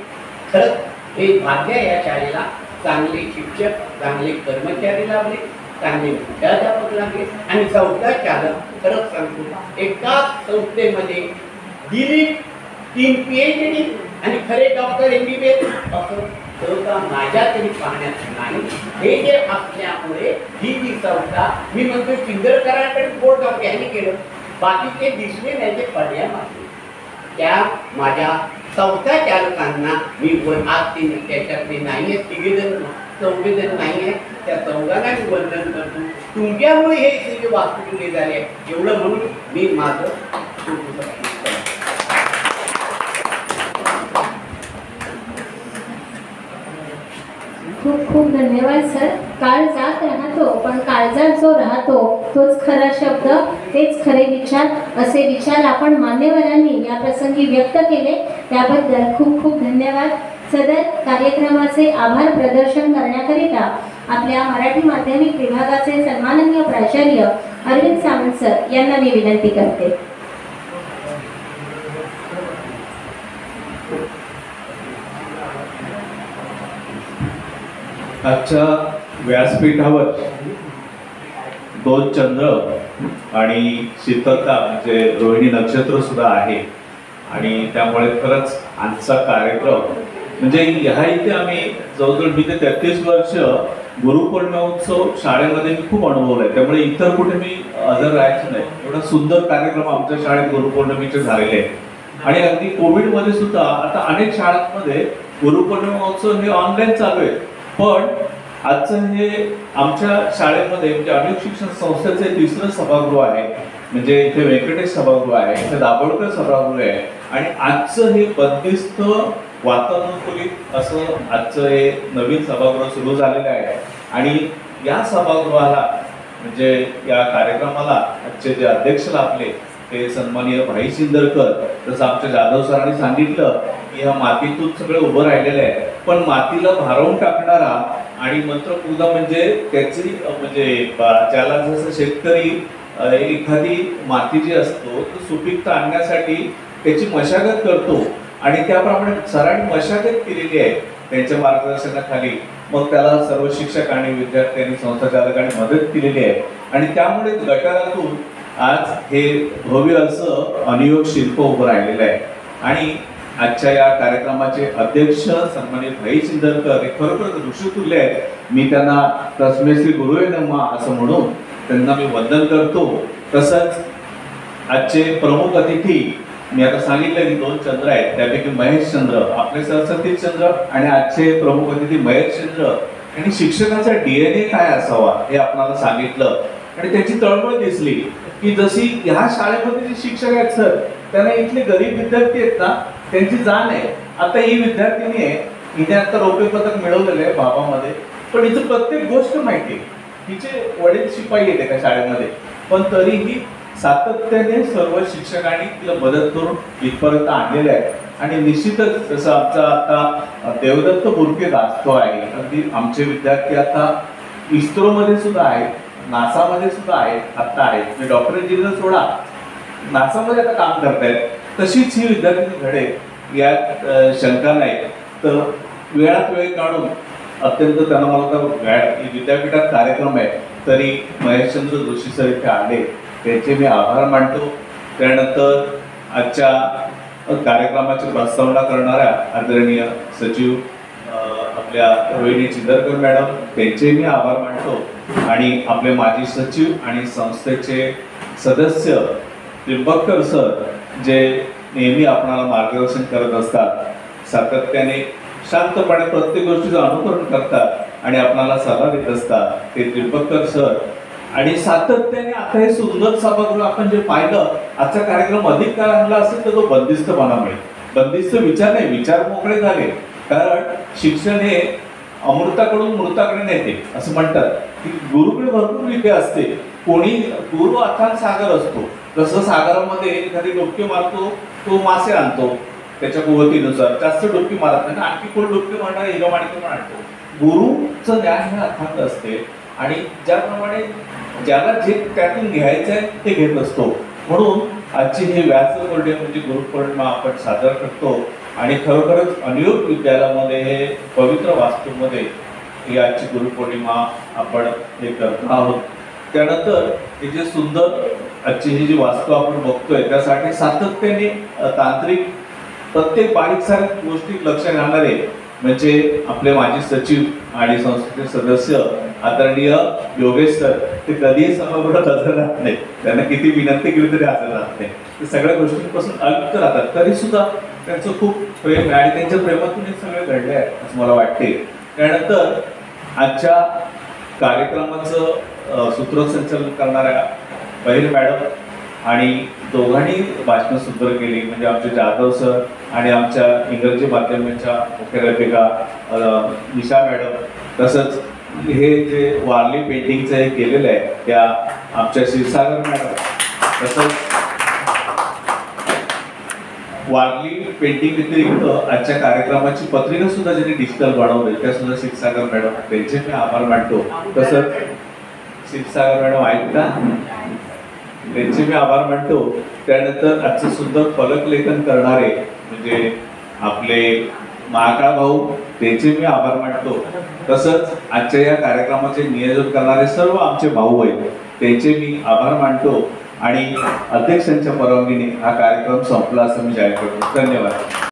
खरंच हे भाग्य या शाळेला चांगले शिक्षक, चांगले कर्मचारी लाभले, चांगले मुख्याध्यापक लागले आणि चौथा चालक. खरंच सांगतो एकाच संस्थेमध्ये दिली 3 PhD आणि खरे डॉक्टर MBBS असं सहसा माझ्या तरी पाहण्यात नाही. हे जे असल्यामुळे ही जी संस्था मी म्हणतो चिंदरकरांकडे बोर्ड ऑफ यांनी केलं, बाकीचे दिसले नाही ते पर्याय मागले. त्या माझ्या चौथ्या चालकांना मी आज त्याच्यातले नाही आहेत, तिघेजण चौघेजण नाही आहेत, त्या चौघांना मी वंदन करतो. तुमच्यामुळे हे सगळे वास्तू झाले एवढं म्हणून मी माझं खूप खूप धन्यवाद सर. काळ जात राहतो पण काळजात जो राहतो तोच खरा शब्द, तेच खरे विचार. असे विचार आपण मान्यवरांनी या प्रसंगी व्यक्त केले त्याबद्दल खूप खूप धन्यवाद. सदर कार्यक्रमाचे आभार प्रदर्शन करण्याकरिता आपल्या मराठी माध्यमिक विभागाचे सन्माननीय प्राचार्य अरविंद सावंत सर यांना मी विनंती करते. आजच्या व्यासपीठावर 2 चंद्र आणि शीतलता म्हणजे रोहिणी नक्षत्र सुद्धा आहे आणि त्यामुळे खरंच आजचा कार्यक्रम म्हणजे ह्या इथे आम्ही जवळजवळ मी ते 33 वर्ष गुरुपौर्णिमोत्सव शाळेमध्ये मी खूप अनुभवला आहे. त्यामुळे इतर कुठे मी हजर राहायचं नाही. एवढा सुंदर कार्यक्रम आमच्या शाळेत गुरुपौर्णिमेचे झालेले आहेत आणि अगदी कोविडमध्ये सुद्धा आता अनेक शाळांमध्ये गुरुपौर्णिमोत्सव हे ऑनलाईन चालू आहे. पण आजचं हे आमच्या शाळेमध्ये म्हणजे अनेक शिक्षण संस्थेचे 3रं सभागृह आहे. म्हणजे इथे व्यंकटेश सभागृह आहे, इथे दाभोळकर सभागृह आहे आणि आजचं हे बंदिस्त वातानुकूलित असं आजचं हे नवीन सभागृह सुरू झालेलं आहे. आणि या सभागृहाला म्हणजे या कार्यक्रमाला आजचे जे अध्यक्ष लाभले ते सन्माननीय भाई शिंदरकर. जसं आमच्या जाधव सरांनी सांगितलं की ह्या मातीतून सगळे उभं राहिलेले आहे, पण मातीला भारावून टाकणारा आणि मंत्रपुग्धा म्हणजे त्याची म्हणजे ज्याला जसं शेतकरी एखादी माती जी असतो ती सुपीकता आणण्यासाठी त्याची मशागत करतो आणि त्याप्रमाणे सरांनी मशागत केलेली आहे त्यांच्या मार्गदर्शनाखाली. मग त्याला सर्व शिक्षक आणि विद्यार्थ्यांनी संस्थाचालकांनी मदत केलेली आहे आणि त्यामुळे गटारातून आज हे भव्य असं अनियोग शिल्प उभं राहिलेलं आहे. आणि आजच्या या कार्यक्रमाचे अध्यक्ष सन्मानित भाई शिंदरकर हे खरोखर ऋषितुल्य आहेत. मी त्यांना तस्मै श्री गुरुवे नमः असं म्हणून त्यांना मी वंदन करतो. तसंच आजचे प्रमुख अतिथी मी आता सांगितलं की 2 चंद्र आहेत, त्यापैकी महेश चंद्र आपले सरस्वती चंद्र आणि आजचे प्रमुख अतिथी महेश चंद्र. आणि शिक्षकाचा DNA काय असावा हे आपल्याला सांगितलं आणि त्याची तळमळ दिसली की जशी ह्या शाळेमध्ये जे शिक्षक आहेत सर त्यांना इथले गरीब विद्यार्थी आहेत ना त्यांची जाण आहे. आता ही विद्यार्थिनी आहे, हिने आता रौप्य पदक मिळवलेलं आहे बाबामध्ये, पण हिचं प्रत्येक गोष्ट माहिती आहे. हिचे वडील शिपाई आहेत एका शाळेमध्ये, पण तरीही सातत्याने सर्व शिक्षकांनी तिला मदत करून इथपर्यंत आणलेलं आहे. आणि निश्चितच जसं आमचा आता देवदत्त बुरके दास तो आहे, अगदी आमचे विद्यार्थी आता इस्रोमध्ये सुद्धा आहेत, नासामध्ये सुद्धा आहेत, आत्ता आहेत. म्हणजे डॉक्टर इंजिनियर सोडा नासामध्ये आता काम करतायत. तशीच ही विद्यार्थी घडे यात शंका नाही. तर वेळात वेळ काढून अत्यंत त्यांना मला तर विद्यापीठात कार्यक्रम आहे तरी महेशचंद्र जोशी सर इथे आले त्याचे मी आभार मानतो. त्यानंतर आजच्या कार्यक्रमाची प्रस्तावना करणाऱ्या आदरणीय सचिव आपल्या रोहिणी चिंदरकर मॅडम त्यांचे मी आभार मानतो आणि आपले माजी सचिव आणि संस्थेचे सदस्य त्रिंबककर सर जे नेहमी आपणाला मार्गदर्शन करत असतात, सातत्याने शांतपणे प्रत्येक गोष्टीचं अनुकरण करतात आणि आपणाला सल्ला देत असतात, ते त्रिंबककर सर. आणि सातत्याने आता हे सुंदर सभागृह आपण जे पाहिलं, आजचा कार्यक्रम अधिक काळ आणला असेल तर तो बंदिस्तपणामुळे, बंदिस्त विचार नाही, विचार मोकळे झाले. कारण शिक्षण हे अमृताकडून मृताकडे नेते असं म्हणतात की गुरुकडे भरपूर विद्या असते. कोणी गुरु अथांग सागर असतो, जसं सागरामध्ये एखादी डुबकी मारतो तो मासे आणतो त्याच्या कुवतीनुसार, जास्त डुबकी मारत नाही, आणखी कोण डुबकी मारणार हिरो माणिक पण आणतो. गुरुचं ज्ञान हे अथांग असते आणि ज्याप्रमाणे ज्याला जे त्यातून घ्यायचं आहे ते घेत असतो. म्हणून आजची ही व्यास पौर्णिमा म्हणजे गुरुपौर्णिमा आपण साजरा करतो आणि खरोखरच अनियोग विद्यालयामध्ये हे पवित्र वास्तूमध्ये ही आजची गुरुपौर्णिमा आपण हे करत आहोत. त्यानंतर हे जे सुंदर आजची ही जी वास्तू आपण बघतोय त्यासाठी सातत्याने तांत्रिक प्रत्येक बारीक सारीक गोष्टी लक्ष घालणारे म्हणजे आपले माजी सचिव आणि संस्थेचे सदस्य आदरणीय योगेश सर, ते कधीही सभागृहात हजर राहत नाही, त्यांना किती विनंती केली तरी हजर राहत नाही, ते सगळ्या गोष्टींपासून अलिप्त राहतात. तरी सुद्धा त्यांचं खूप प्रेम आहे आणि त्यांच्या प्रेमातून हे सगळे घडले आहे असं मला वाटते. त्यानंतर आजच्या कार्यक्रमाचं सूत्रसंचालन करणाऱ्या बहिर मॅडम आणि दोघांनी भाषणं सुंदर केली म्हणजे आमचे जाधव सर आणि आमच्या इंग्रजी माध्यमाच्या मुख्याध्यापिका निशा मॅडम, तसंच हे जे वारली पेंटिंगचं हे केलेलं आहे त्या आमच्या क्षीरसागर मॅडम, तसंच वारली पेंटिंग व्यतिरिक्त आजच्या कार्यक्रमाची पत्रिका सुद्धा ज्यांनी डिजिटल बनवली त्या सुद्धा क्षीरसागर मॅडम, त्यांचे मी आभार मानतो. तसंच क्षीरसागर मॅडम ऐकता त्यांचे मी आभार मानतो. त्यानंतर आजचं सुंदर फलकलेखन करणारे म्हणजे आपले महाकाळ भाऊ, त्यांचे मी आभार मानतो. तसंच आजच्या या कार्यक्रमाचे नियोजन करणारे सर्व आमचे भाऊ आहेत त्यांचे मी आभार मानतो आणि अध्यक्षांच्या परवानगीने हा कार्यक्रम संपला असं मी जाहीर करतो. धन्यवाद.